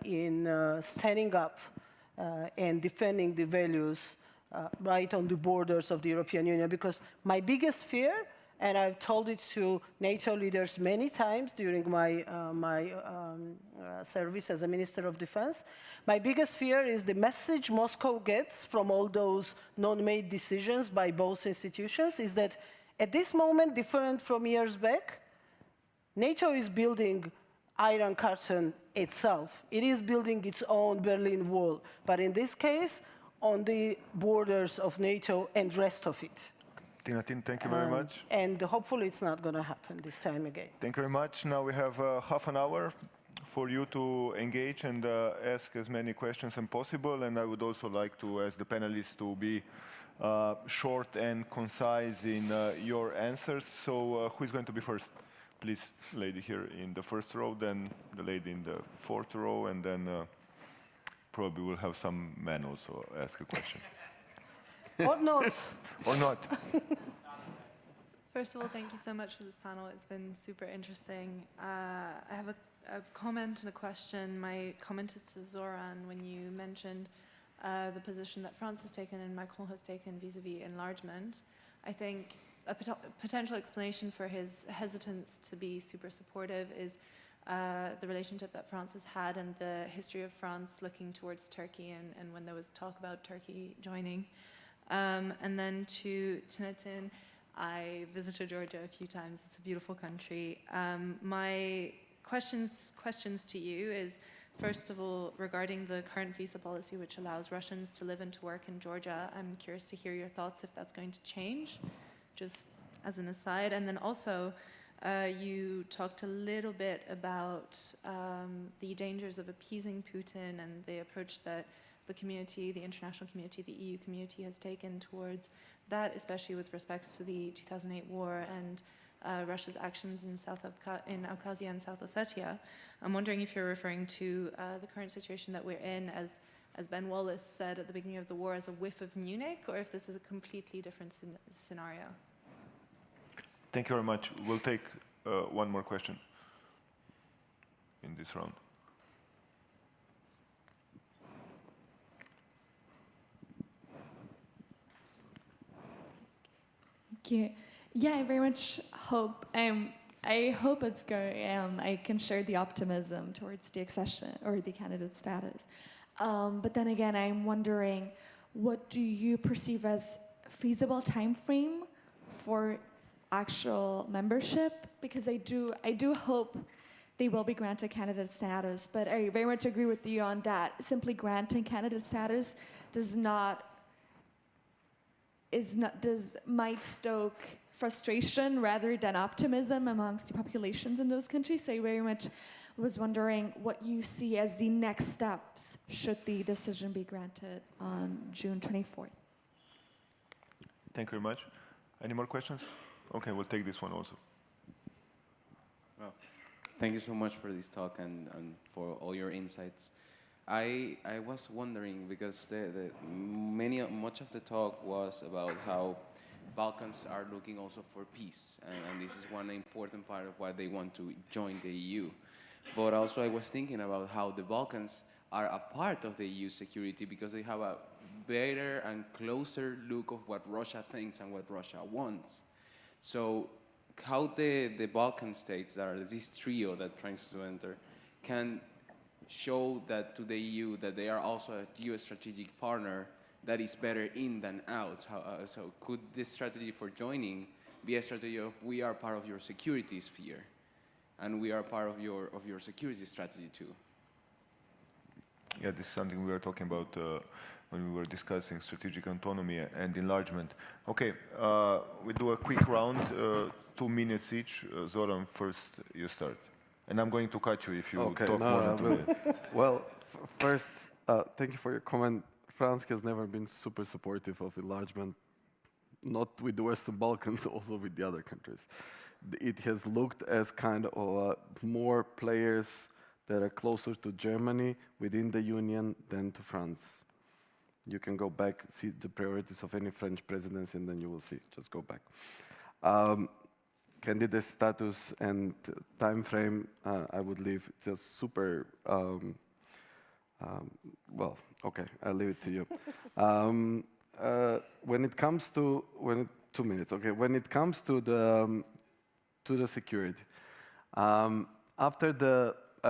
in standing up and defending the values right on the borders of the European Union. Because my biggest fear, and I've told it to NATO leaders many times during my service as a Minister of Defense, my biggest fear is the message Moscow gets from all those non-made decisions by both institutions is that at this moment, different from years back, NATO is building Iron Curtain itself. It is building its own Berlin Wall, but in this case, on the borders of NATO and rest of it. Tinatin, thank you very much. And hopefully it's not going to happen this time again. Thank you very much. Now we have half an hour for you to engage and ask as many questions as possible. And I would also like to ask the panelists to be short and concise in your answers. So who is going to be first? Please, lady here in the first row, then the lady in the fourth row, and then probably we'll have some men also ask a question. Or not. Or not. First of all, thank you so much for this panel. It's been super interesting. I have a comment and a question. My comment is to Zoran when you mentioned the position that France has taken and Macron has taken vis-a-vis enlargement. I think a potential explanation for his hesitance to be super supportive is the relationship that France has had and the history of France looking towards Turkey and when there was talk about Turkey joining. And then to Tinatin, I visited Georgia a few times. It's a beautiful country. My questions to you is, first of all, regarding the current visa policy, which allows Russians to live and to work in Georgia. I'm curious to hear your thoughts if that's going to change, just as an aside. And then also, you talked a little bit about the dangers of appeasing Putin and the approach that the community, the international community, the EU community has taken towards that, especially with respect to the 2008 war and Russia's actions in in Abkhazia and South Ossetia. I'm wondering if you're referring to the current situation that we're in, as Ben Wallace said at the beginning of the war, as a whiff of Munich, or if this is a completely different scenario. Thank you very much. We'll take one more question in this round. Yeah, I very much hope. I hope it's going. I can share the optimism towards the accession or the candidate status. But then again, I'm wondering, what do you perceive as feasible time frame for actual membership? Because I do hope they will be granted candidate status. But I very much agree with you on that. Simply granting candidate status might stoke frustration rather than optimism amongst the populations in those countries. So I very much was wondering what you see as the next steps should the decision be granted on June 24th. Thank you very much. Any more questions? Okay, we'll take this one also. Well, thank you so much for this talk and for all your insights. I was wondering, because much of the talk was about how Balkans are looking also for peace, and this is one important part of why they want to join the EU. But also I was thinking about how the Balkans are a part of the EU security because they have a better and closer look of what Russia thinks and what Russia wants. So how the Balkan states, that are this trio that tries to enter, can show that to the EU that they are also a geostrategic partner that is better in than out. So could this strategy for joining be a strategy of we are part of your security sphere and we are part of your security strategy too? Yeah, this is something we were talking about when we were discussing strategic autonomy and enlargement. Okay, we do a quick round, 2 minutes each. Zoran, first you start. And I'm going to cut you if you talk more than 2 minutes. Well, first, thank you for your comment. France has never been super supportive of enlargement, not with the Western Balkans, also with the other countries. It has looked as kind of more players that are closer to Germany within the Union than to France. You can go back, see the priorities of any French presidency, and then you will see. Just go back. Candidate status and time frame, I would leave. It's a super, well, okay, I'll leave it to you. When it comes to, 2 minutes, okay. When it comes to the security, I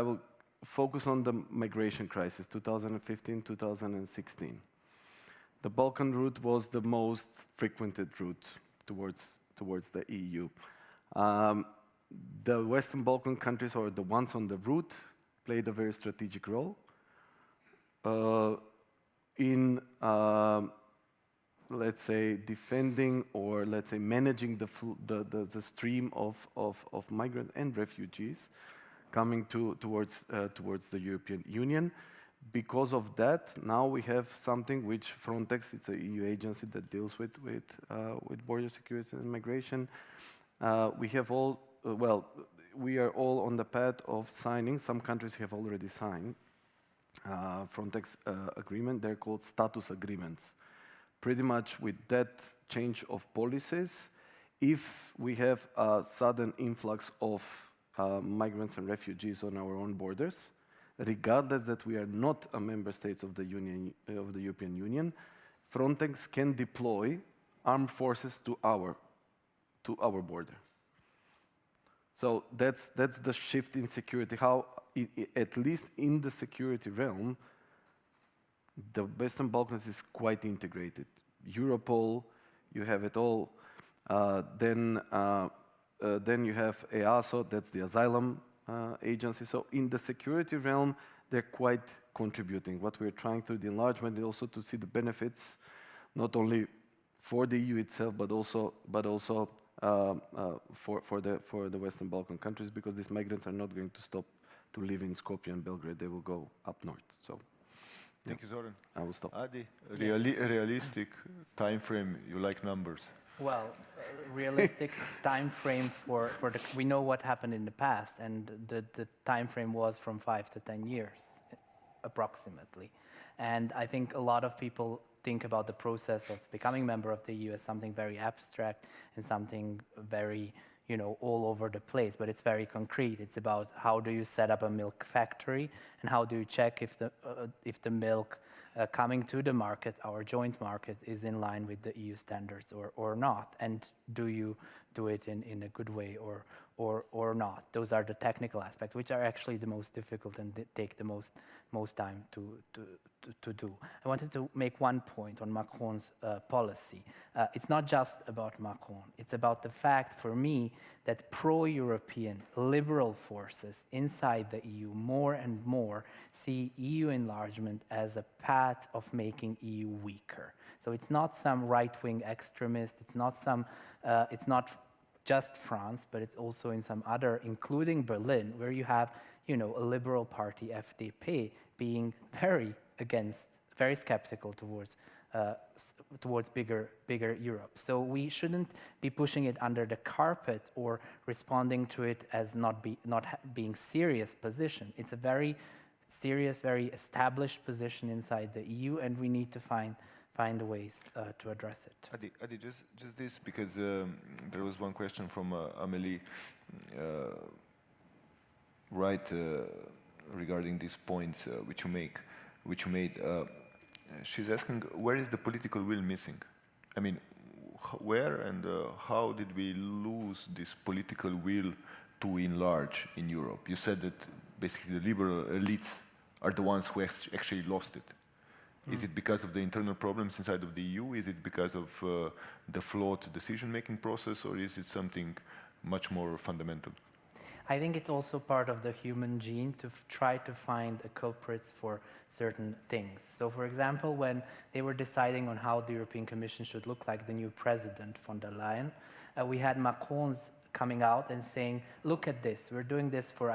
will focus on the migration crisis, 2015, 2016. The Balkan route was the most frequented route towards the EU. The Western Balkan countries, or the ones on the route, played a very strategic role in, let's say, defending or let's say managing the stream of migrant and refugees coming towards the European Union. Because of that, now we have something which Frontex, it's an EU agency that deals with border security and migration. We have all, well, we are all on the path of signing. Some countries have already signed Frontex agreement. They're called status agreements. Pretty much with that change of policies, if we have a sudden influx of migrants and refugees on our own borders, regardless that we are not a member state of the Union, of the European Union, Frontex can deploy armed forces to our border. So that's the shift in security. How, at least in the security realm, the Western Balkans is quite integrated. Europol, you have it all. Then you have EASO, that's the asylum agency. So in the security realm, they're quite contributing. What we're trying through the enlargement is also to see the benefits, not only for the EU itself, but also for the Western Balkan countries, because these migrants are not going to stop to live in Skopje and Belgrade. They will go up north. So. Thank you, Zoran. I will stop. Adi, realistic time frame, you like numbers. Well, realistic time frame for the, we know what happened in the past, and the time frame was from 5 to 10 years, approximately. And I think a lot of people think about the process of becoming member of the EU as something very abstract and something very, all over the place, but it's very concrete. It's about how do you set up a milk factory, and how do you check if the milk coming to the market, our joint market, is in line with the EU standards or not, and do do it in a good way or not. Those are the technical aspects, which are actually the most difficult and take the most time to do. I wanted to make one point on Macron's policy. It's not just about Macron. It's about the fact, for me, that pro-European liberal forces inside the EU more and more see EU enlargement as a path of making EU weaker. So it's not some right-wing extremist. It's not just France, but it's also in some other, including Berlin, where you have, a liberal party, FDP, being very skeptical towards bigger Europe. So we shouldn't be pushing it under the carpet or responding to it as not being serious position. It's a very serious, very established position inside the EU, and we need to find ways to address it. Adi, just this, because there was one question from Amélie, regarding these points which you made. She's asking, where is the political will missing? I mean, where and how did we lose this political will to enlarge in Europe? You said that basically the liberal elites are the ones who actually lost it. Is it because of the internal problems inside of the EU? Is it because of the flawed decision-making process, or is it something much more fundamental? I think it's also part of the human gene to try to find culprits for certain things. So, for example, when they were deciding on how the European Commission should look like, the new president, von der Leyen, we had Macron's coming out and saying, look at this, we're doing this for,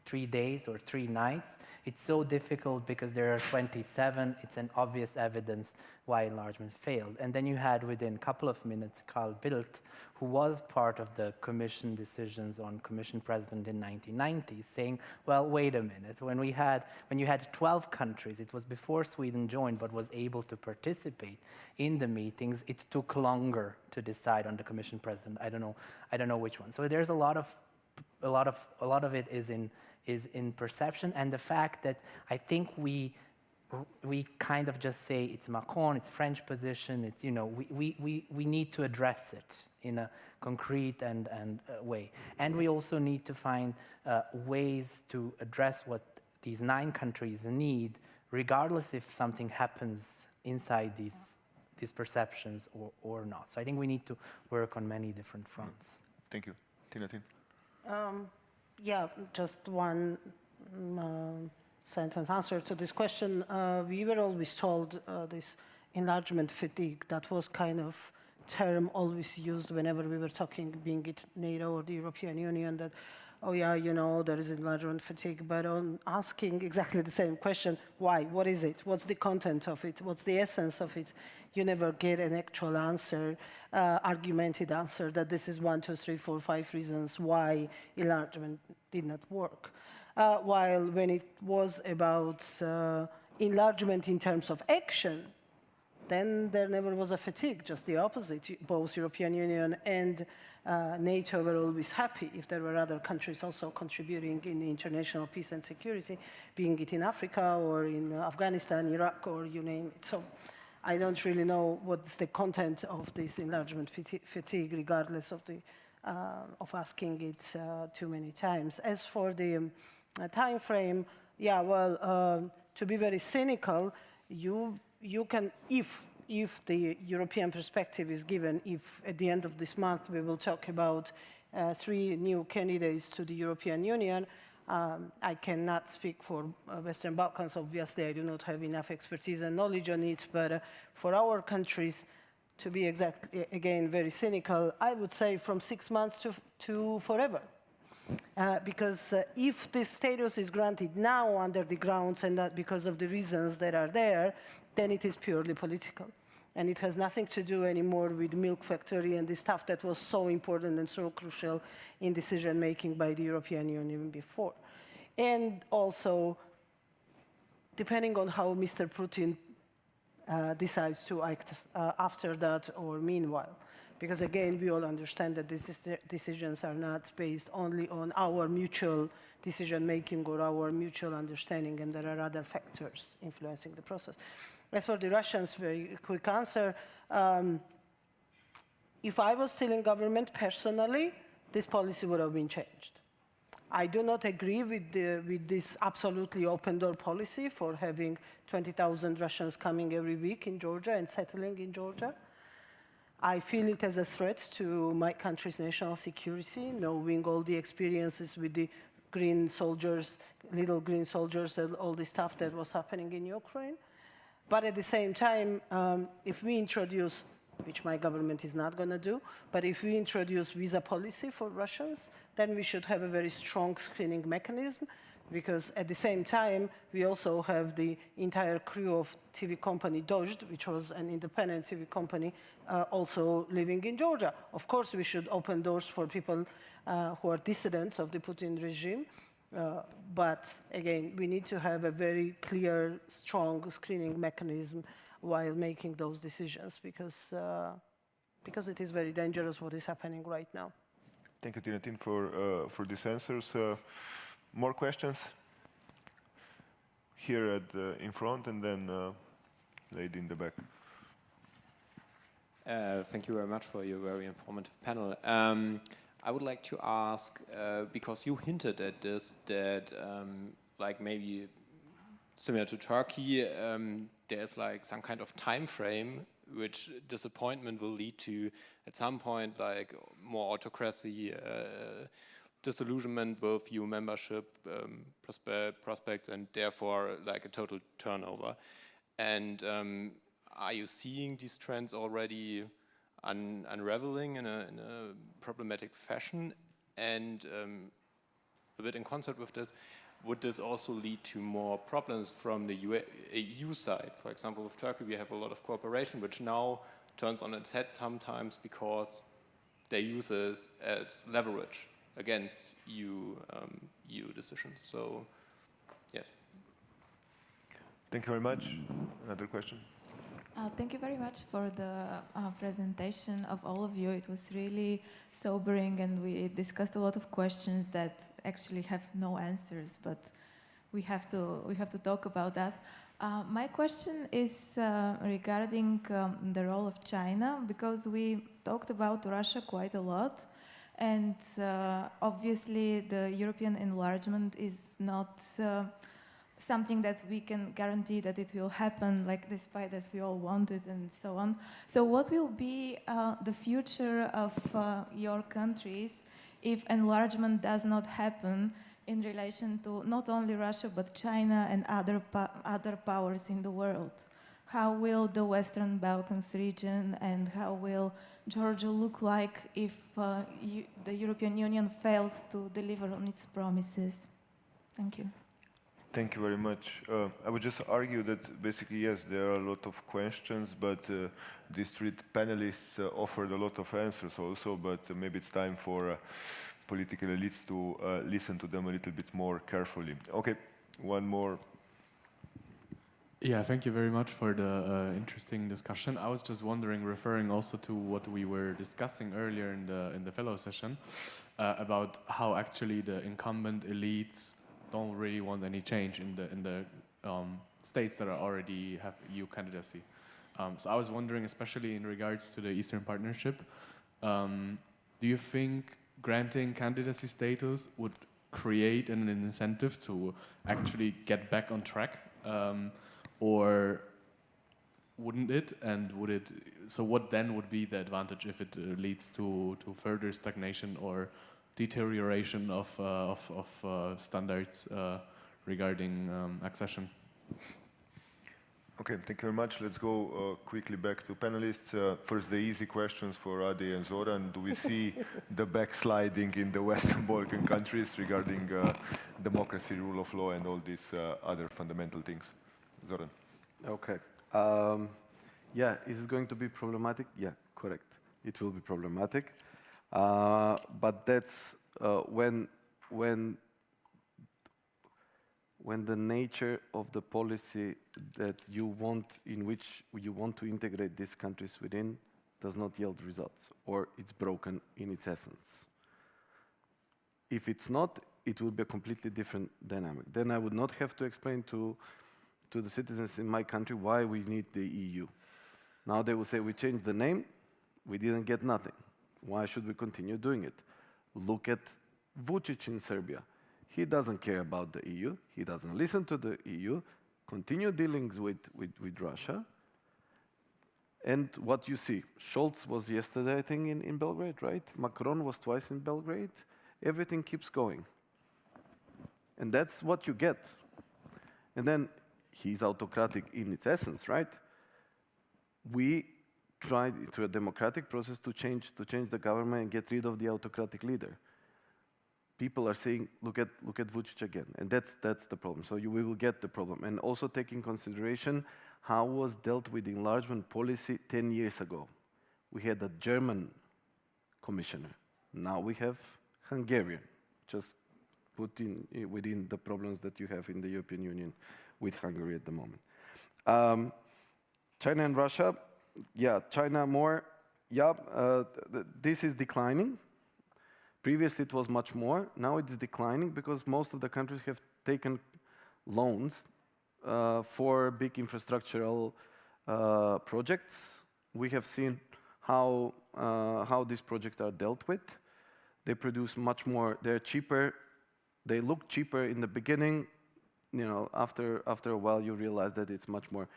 3 days or 3 nights. It's so difficult because there are 27. It's an obvious evidence why enlargement failed. And then you had, within a couple of minutes, Carl Bildt, who was part of the Commission decisions on Commission President in 1990, saying, well, wait a minute. When you had 12 countries, it was before Sweden joined, but was able to participate in the meetings. It took longer to decide on the Commission President. I don't know which one. So there's a lot of it is in perception, and the fact that I think we kind of just say it's Macron, it's French position, it's, we need to address it in a concrete and way. And we also need to find ways to address what these 9 countries need, regardless if something happens inside these perceptions or not. So I think we need to work on many different fronts. Thank you. Tinatin? Yeah, just one sentence answer to this question. We were always told this enlargement fatigue, that was kind of term always used whenever we were talking, being it NATO or the European Union, that, oh yeah, there is enlargement fatigue, but on asking exactly the same question, why? What is it? What's the content of it? What's the essence of it? You never get an actual answer, argumented answer that this is 1, 2, 3, 4, 5 reasons why enlargement did not work. While when it was about enlargement in terms of action, then there never was a fatigue, just the opposite. Both European Union and NATO were always happy if there were other countries also contributing in international peace and security, being it in Africa or in Afghanistan, Iraq, or you name it. So I don't really know what's the content of this enlargement fatigue, regardless of of asking it too many times. As for the time frame, yeah, well, to be very cynical, you can, if the European perspective is given, if at the end of this month we will talk about 3 new candidates to the European Union, I cannot speak for Western Balkans, obviously I do not have enough expertise and knowledge on it, but for our countries, to be exactly, again, very cynical, I would say from 6 months to forever. Because if this status is granted now under the grounds and not because of the reasons that are there, then it is purely political. And it has nothing to do anymore with milk factory and the stuff that was so important and so crucial in decision-making by the European Union before. And also, depending on how Mr. Putin decides to act after that or meanwhile. Because again, we all understand that these decisions are not based only on our mutual decision-making or our mutual understanding, and there are other factors influencing the process. As for the Russians, very quick answer. if I was still in government personally, this policy would have been changed. I do not agree with this absolutely open door policy for having 20,000 Russians coming every week in Georgia and settling in Georgia. I feel it as a threat to my country's national security, knowing all the experiences with the green soldiers, little green soldiers, and all the stuff that was happening in Ukraine. But at the same time, if we introduce, which my government is not going to do, but if we introduce visa policy for Russians, then we should have a very strong screening mechanism, because at the same time, we also have the entire crew of TV company Dojd, which was an independent TV company, also living in Georgia. Of course, we should open doors for people who are dissidents of the Putin regime, but again, we need to have a very clear, strong screening mechanism while making those decisions, because it is very dangerous what is happening right now. Thank you, Tinatin, for these answers. More questions? Here in front, and then lady in the back. Thank you very much for your very informative panel. I would like to ask, because you hinted at this, that like maybe similar to Turkey, there's like some kind of time frame which disappointment will lead to at some point, like more autocracy, disillusionment with EU membership prospects, and therefore like a total turnover. And are you seeing these trends already unraveling in a problematic fashion? And a bit in concert with this, would this also lead to more problems from the EU side? For example, with Turkey, we have a lot of cooperation, which now turns on its head sometimes because they use it as leverage against EU decisions. So, yes. Thank you very much. Another question? Thank you very much for the presentation of all of you. It was really sobering, and we discussed a lot of questions that actually have no answers, but we have to talk about that. My question is regarding the role of China, because we talked about Russia quite a lot, and obviously the European enlargement is not something that we can guarantee that it will happen, like despite that we all want it and so on. So what will be the future of your countries if enlargement does not happen in relation to not only Russia but China and other powers in the world? How will the Western Balkans region and how will Georgia look like if the European Union fails to deliver on its promises? Thank you. Thank you very much. I would just argue that basically, yes, there are a lot of questions, but these three panelists offered a lot of answers also, but maybe it's time for political elites to listen to them a little bit more carefully. Okay, one more. Yeah, thank you very much for the interesting discussion. I was just wondering, referring also to what we were discussing earlier in the fellow session, about how actually the incumbent elites don't really want any change in the states that already have EU candidacy. So I was wondering, especially in regards to the Eastern Partnership, do you think granting candidacy status would create an incentive to actually get back on track, or wouldn't it? And would it? So what then would be the advantage if it leads to further stagnation or deterioration of standards regarding accession? Okay, thank you very much. Let's go quickly back to panelists. First, the easy questions for Adi and Zoran. Do we see the backsliding in the Western Balkan countries regarding democracy, rule of law, and all these other fundamental things? Zoran. Okay. Yeah, is it going to be problematic? Yeah, correct. It will be problematic. But that's when the nature of the policy that you want, in which you want to integrate these countries within, does not yield results, or it's broken in its essence. If it's not, it will be a completely different dynamic. Then I would not have to explain to the citizens in my country why we need the EU. Now they will say, we changed the name, We didn't get nothing. Why should we continue doing it? Look at Vučić in Serbia. He doesn't care about the EU. He doesn't listen to the EU. Continue dealing with Russia. And what you see, Scholz was yesterday, I think, in Belgrade, right? Macron was twice in Belgrade. Everything keeps going. And that's what you get. And then he's autocratic in its essence, right? We tried through a democratic process to change the government and get rid of the autocratic leader. People are saying, look at Vučić again, and that's the problem. So we will get the problem. And also take in consideration how was dealt with enlargement policy 10 years ago. We had a German commissioner. Now we have Hungarian. Just put in within the problems that you have in the European Union with Hungary at the moment. China and Russia, yeah, China more, yeah, this is declining. Previously it was much more, now it's declining because most of the countries have taken loans for big infrastructural projects. We have seen how these projects are dealt with. They produce much more, they're cheaper, they look cheaper in the beginning, you know, after a while you realize that it's much more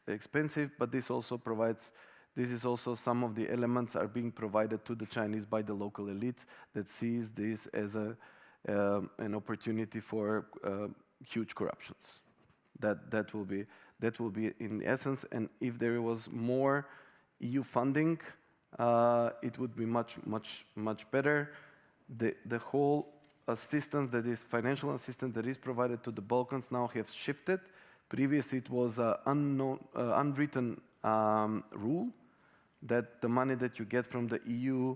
expensive, but this also provides, this is also some of the elements are being provided to the Chinese by the local elites that sees this as an opportunity for huge corruptions. That will be in essence, and if there was more EU funding, it would be much better. The whole assistance that is financial assistance that is provided to the Balkans now have shifted. Previously, it was an unwritten rule that the money that you get from the EU,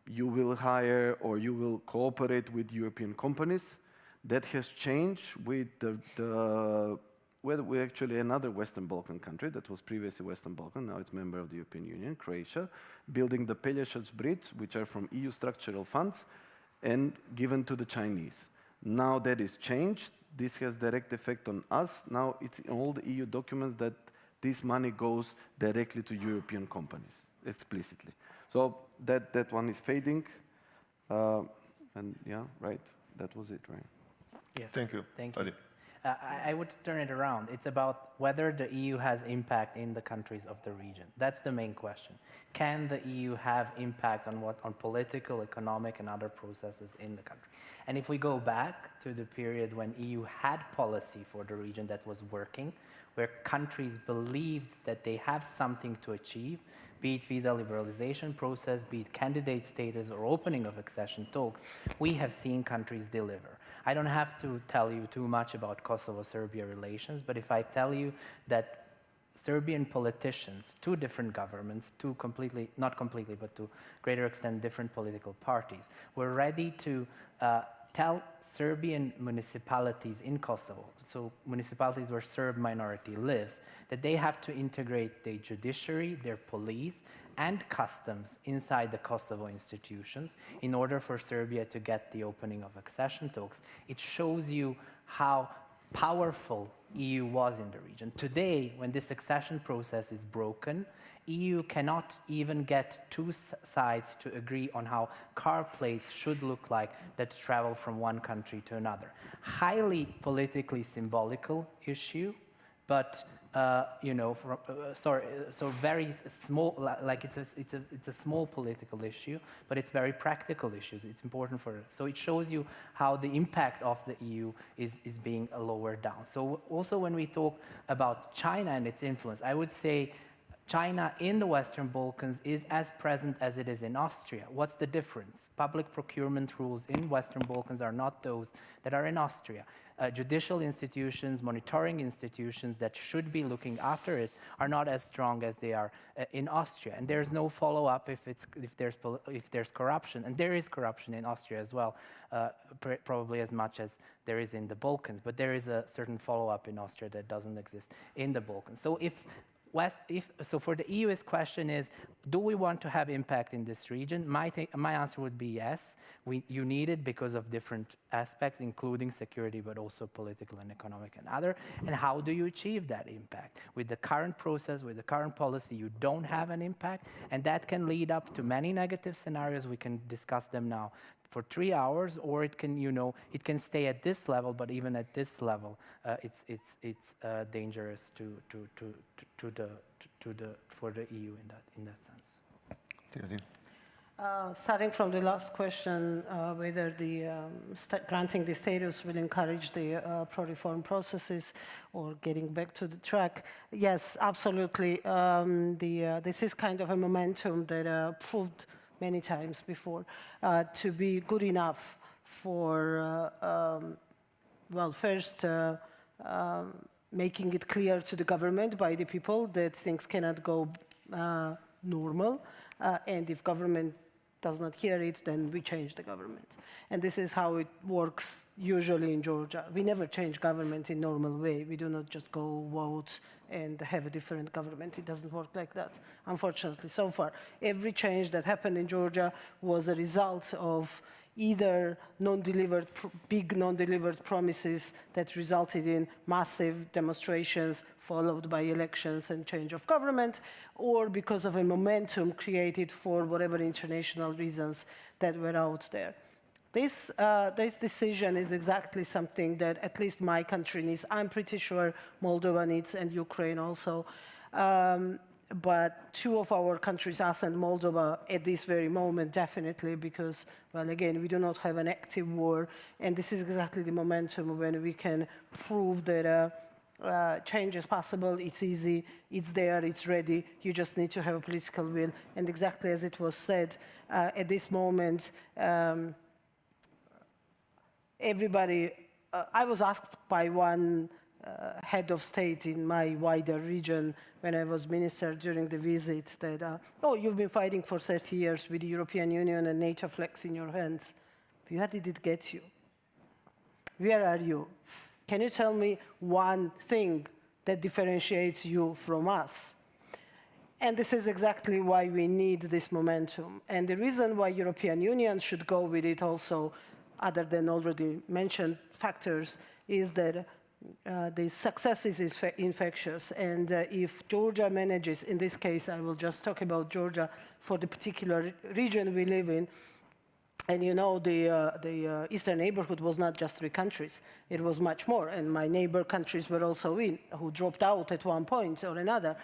you will hire or you will cooperate with European companies. That has changed with we actually another Western Balkan country that was previously Western Balkan, now it's member of the European Union, Croatia, building the Pelješac Bridge, which are from EU structural funds, and given to the Chinese. Now that is changed. This has direct effect on us. Now it's in all the EU documents that this money goes directly to European companies, explicitly. So that one is fading. And yeah, right, that was it, right? Yes. Thank you. Thank you. I would turn it around. It's about whether the EU has impact in the countries of the region. That's the main question. Can the EU have impact on political, economic, and other processes in the country? And if we go back to the period when EU had policy for the region that was working, where countries believed that they have something to achieve, be it visa liberalization process, be it candidate status or opening of accession talks, we have seen countries deliver. I don't have to tell you too much about Kosovo-Serbia relations, but if I tell you that Serbian politicians, two different governments, two completely, not completely, but to greater extent different political parties, were ready to tell Serbian municipalities in Kosovo, so municipalities where Serb minority lives, that they have to integrate their judiciary, their police, and customs inside the Kosovo institutions in order for Serbia to get the opening of accession talks. It shows you how powerful EU was in the region. Today, when this accession process is broken, EU cannot even get two sides to agree on how car plates should look like that travel from one country to another. Highly politically symbolical issue, but you know, so very small. Like it's a small political issue, but it's very practical issues. It's important for. So it shows you how the impact of the EU is being lowered down. So also when we talk about China and its influence, I would say China in the Western Balkans is as present as it is in Austria. What's the difference? Public procurement rules in Western Balkans are not those that are in Austria. Judicial institutions, monitoring institutions that should be looking after it are not as strong as they are in Austria. And there's no follow-up if there's corruption. And there is corruption in Austria as well, probably as much as there is in the Balkans. But there is a certain follow-up in Austria that doesn't exist in the Balkans. So if so for the EU's question is, do we want to have impact in this region? My answer would be yes. You need it because of different aspects, including security, but also political and economic and other. And how do you achieve that impact? With the current process, with the current policy, you don't have an impact, and that can lead up to many negative scenarios. We can discuss them now for 3 hours, or it can, it can stay at this level, but even at this level, it's dangerous for the EU in that sense. Tinatin. Starting from the last question, whether the granting the status will encourage the pro-reform processes or getting back to the track, yes, absolutely. This is kind of a momentum that proved many times before to be good enough for, well, first making it clear to the government by the people that things cannot go normal, and if government does not hear it, then we change the government. And this is how it works usually in Georgia. We never change government in normal way. We do not just go vote and have a different government. It doesn't work like that, unfortunately, so far. Every change that happened in Georgia was a result of either big non-delivered promises that resulted in massive demonstrations followed by elections and change of government, or because of a momentum created for whatever international reasons that were out there. This decision is exactly something that at least my country needs. I'm pretty sure Moldova needs, and Ukraine also. But two of our countries, us and Moldova, at this very moment, definitely, because, well, again, we do not have an active war, and this is exactly the momentum when we can prove that change is possible, it's easy, it's there, it's ready, you just need to have a political will. And exactly as it was said, at this moment, everybody, I was asked by one head of state in my wider region when I was minister during the visit that, oh, you've been fighting for 30 years with the European Union and NATO flags in your hands. Where did it get you? Where are you? Can you tell me one thing that differentiates you from us? And this is exactly why we need this momentum. And the reason why European Union should go with it also, other than already mentioned factors, is that the success is infectious, and if Georgia manages, in this case I will just talk about Georgia for the particular region we live in, and you know the Eastern neighborhood was not just 3 countries, it was much more, and my neighbor countries were also in, who dropped out at one point or another,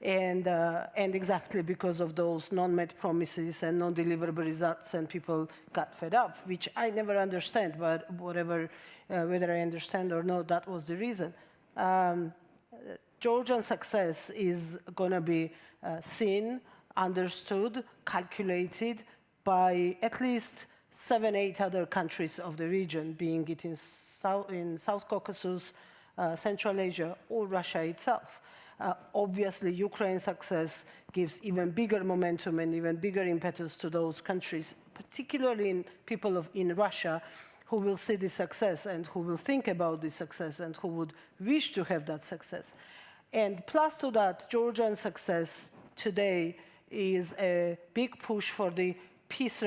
and exactly because of those non-met promises and non-deliverable results, and people got fed up, which I never understand, but whatever, whether I understand or not, that was the reason. Georgian success is going to be seen, understood, calculated by at least 7, 8 other countries of the region, being it in South Caucasus, Central Asia, or Russia itself. Obviously, Ukraine's success gives even bigger momentum and even bigger impetus to those countries, particularly in people in Russia, who will see the success and who will think about the success and who would wish to have that success. And plus to that, Georgian success today is a big push for the peace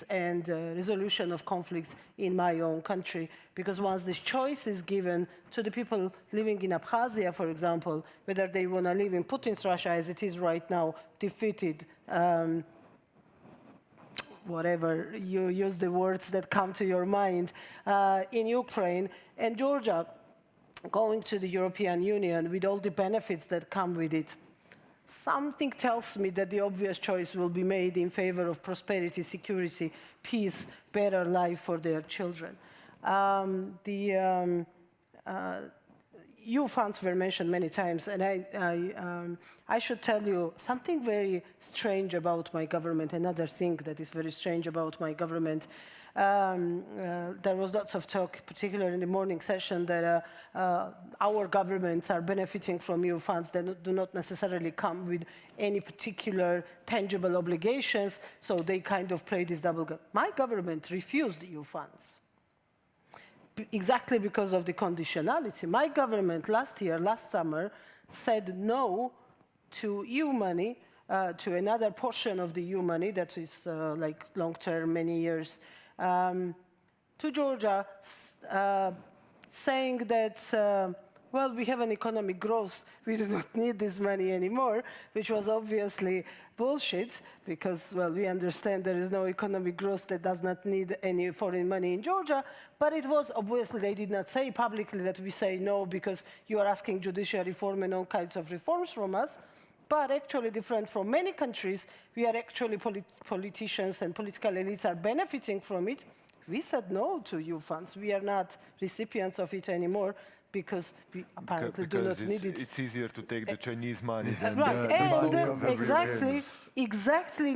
and resolution of conflicts in my own country, because once this choice is given to the people living in Abkhazia, for example, whether they want to live in Putin's Russia as it is right now, defeated, whatever, you use the words that come to your mind, in Ukraine, and Georgia going to the European Union with all the benefits that come with it, something tells me that the obvious choice will be made in favor of prosperity, security, peace, better life for their children. EU funds were mentioned many times, and I should tell you something very strange about my government, another thing that is very strange about my government. There was lots of talk, particularly in the morning session, that our governments are benefiting from EU funds that do not necessarily come with any particular tangible obligations, so they kind of play this double game. My government refused EU funds, exactly because of the conditionality. My government last summer, said no to EU money, to another portion of the EU money that is like long-term, many years, to Georgia, saying that, well, we have an economic growth, we do not need this money anymore, which was obviously bullshit, because, well, we understand there is no economic growth that does not need any foreign money in Georgia, but it was, obviously, they did not say publicly that we say no, because you are asking judicial reform and all kinds of reforms from us, but actually different from many countries, we are actually politicians and political elites are benefiting from it. We said no to EU funds. We are not recipients of it anymore, because we apparently do not need it. It's easier to take the Chinese money than right. the money of And exactly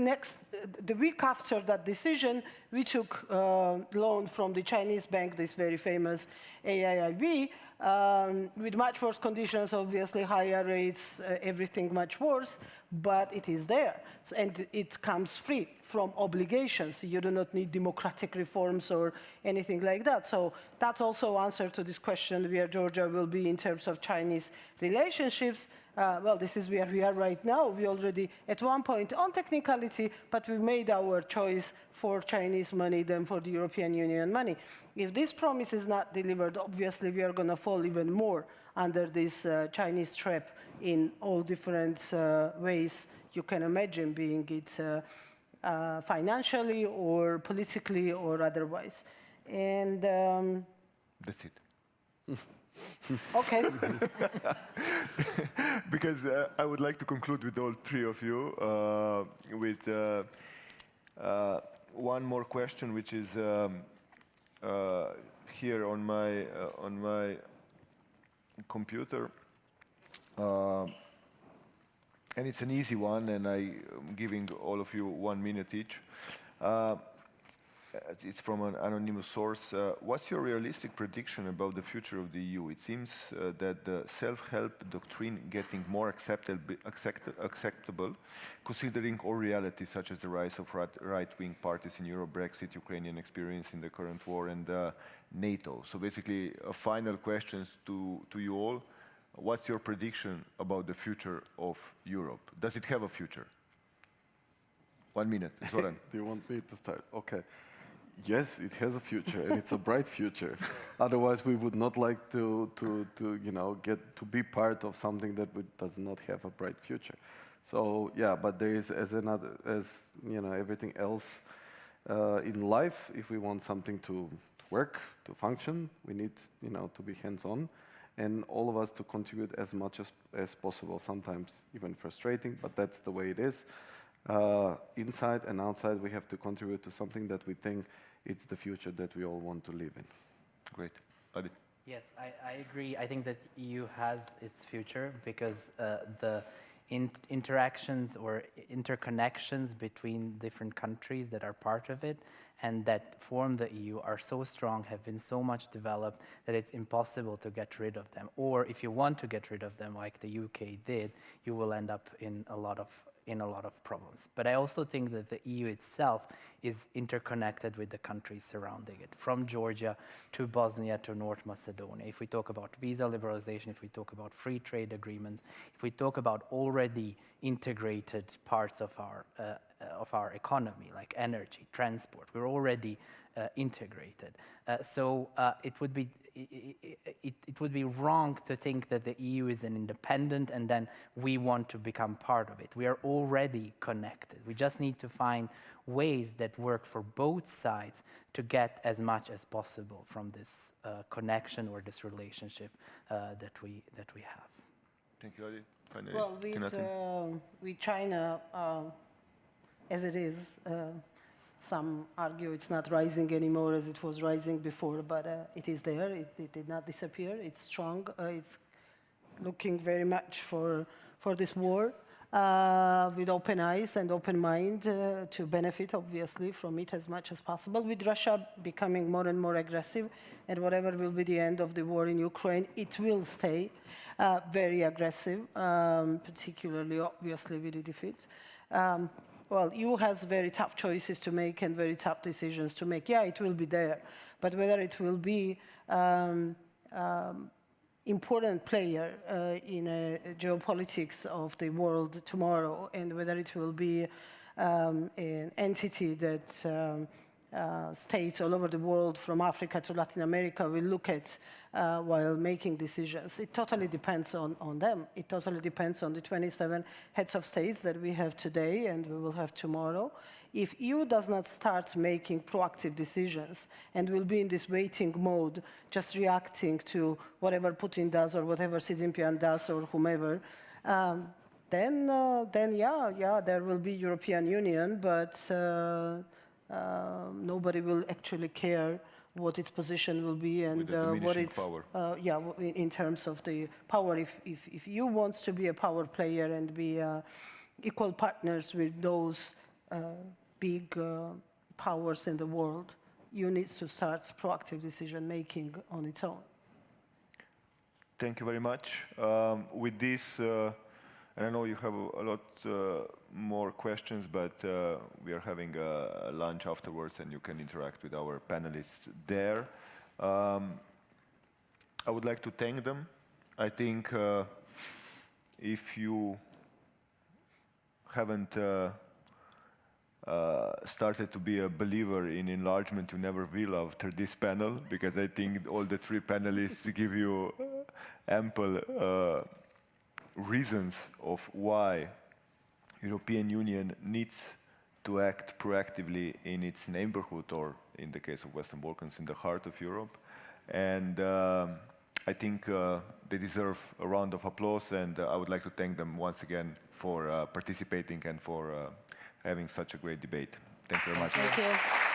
the week after that decision, we took loan from the Chinese bank, this very famous AIIB, with much worse conditions, obviously higher rates, everything much worse, but it is there. So, and it comes free from obligations. You do not need democratic reforms or anything like that. So that's also answer to this question where Georgia will be in terms of Chinese relationships. Well, this is where we are right now. We already at one point on technicality, but we made our choice for Chinese money than for the European Union money. If this promise is not delivered, obviously we are going to fall even more under this Chinese trap in all different ways you can imagine, being it financially or politically or otherwise. And that's it. Okay. Because I would like to conclude with all three of you with one more question, which is here on my computer, and it's an easy one, and I'm giving all of you 1 minute each. It's from an anonymous source. What's your realistic prediction about the future of the EU? It seems that the self-help doctrine getting more acceptable, considering all realities such as the rise of right-wing parties in Europe, Brexit, Ukrainian experience in the current war, and NATO. So basically, a final question to you all. What's your prediction about the future of Europe? Does it have a future? 1 minute. Zoran. Do you want me to start? Okay. Yes, it has a future, and it's a bright future. Otherwise, we would not like to get to be part of something that does not have a bright future. So yeah, but there is everything else in life. If we want something to work, to function, we need to be hands-on, and all of us to contribute as much as possible. Sometimes even frustrating, but that's the way it is. Inside and outside, we have to contribute to something that we think it's the future that we all want to live in. Great. Adi. Yes, I agree. I think that EU has its future because the interactions or interconnections between different countries that are part of it and that form the EU are so strong, have been so much developed that it's impossible to get rid of them. Or if you want to get rid of them, like the UK did, you will end up in a lot of problems. But I also think that the EU itself is interconnected with the countries surrounding it, from Georgia to Bosnia to North Macedonia. If we talk about visa liberalization, if we talk about free trade agreements, if we talk about already integrated parts of our economy, like energy, transport, we're already integrated. So it would be wrong to think that the EU is an independent and then we want to become part of it. We are already connected. We just need to find ways that work for both sides to get as much as possible from this connection or this relationship that we have. Thank you, Adi. Finally, well, with China, as it is, some argue it's not rising anymore as it was rising before, but it is there. It did not disappear. It's strong. It's looking very much for this war with open eyes and open mind to benefit, obviously, from it as much as possible. With Russia becoming more and more aggressive, and whatever will be the end of the war in Ukraine, it will stay very aggressive, particularly, obviously, with the defeat. Well, EU has very tough choices to make and very tough decisions to make. Yeah, it will be there, but whether it will be important player in geopolitics of the world tomorrow, and whether it will be an entity that states all over the world, from Africa to Latin America, will look at while making decisions. It totally depends on them. It totally depends on the 27 heads of states that we have today and we will have tomorrow. If EU does not start making proactive decisions and will be in this waiting mode, just reacting to whatever Putin does or whatever Xi Jinping does or whomever, then yeah, there will be European Union, but nobody will actually care what its position will be and what its power. In terms of the power. If EU wants to be a power player and be equal partners with those big powers in the world, EU needs to start proactive decision making on its own. Thank you very much. With this, and I know you have a lot more questions, but we are having a lunch afterwards and you can interact with our panelists there. I would like to thank them. I think if you haven't started to be a believer in enlargement, you never will after this panel, because I think all the three panelists give you ample reasons of why European Union needs to act proactively in its neighborhood, or in the case of Western Balkans, in the heart of Europe. And I think they deserve a round of applause, and I would like to thank them once again for participating and for having such a great debate. Thank you very much. Thank you.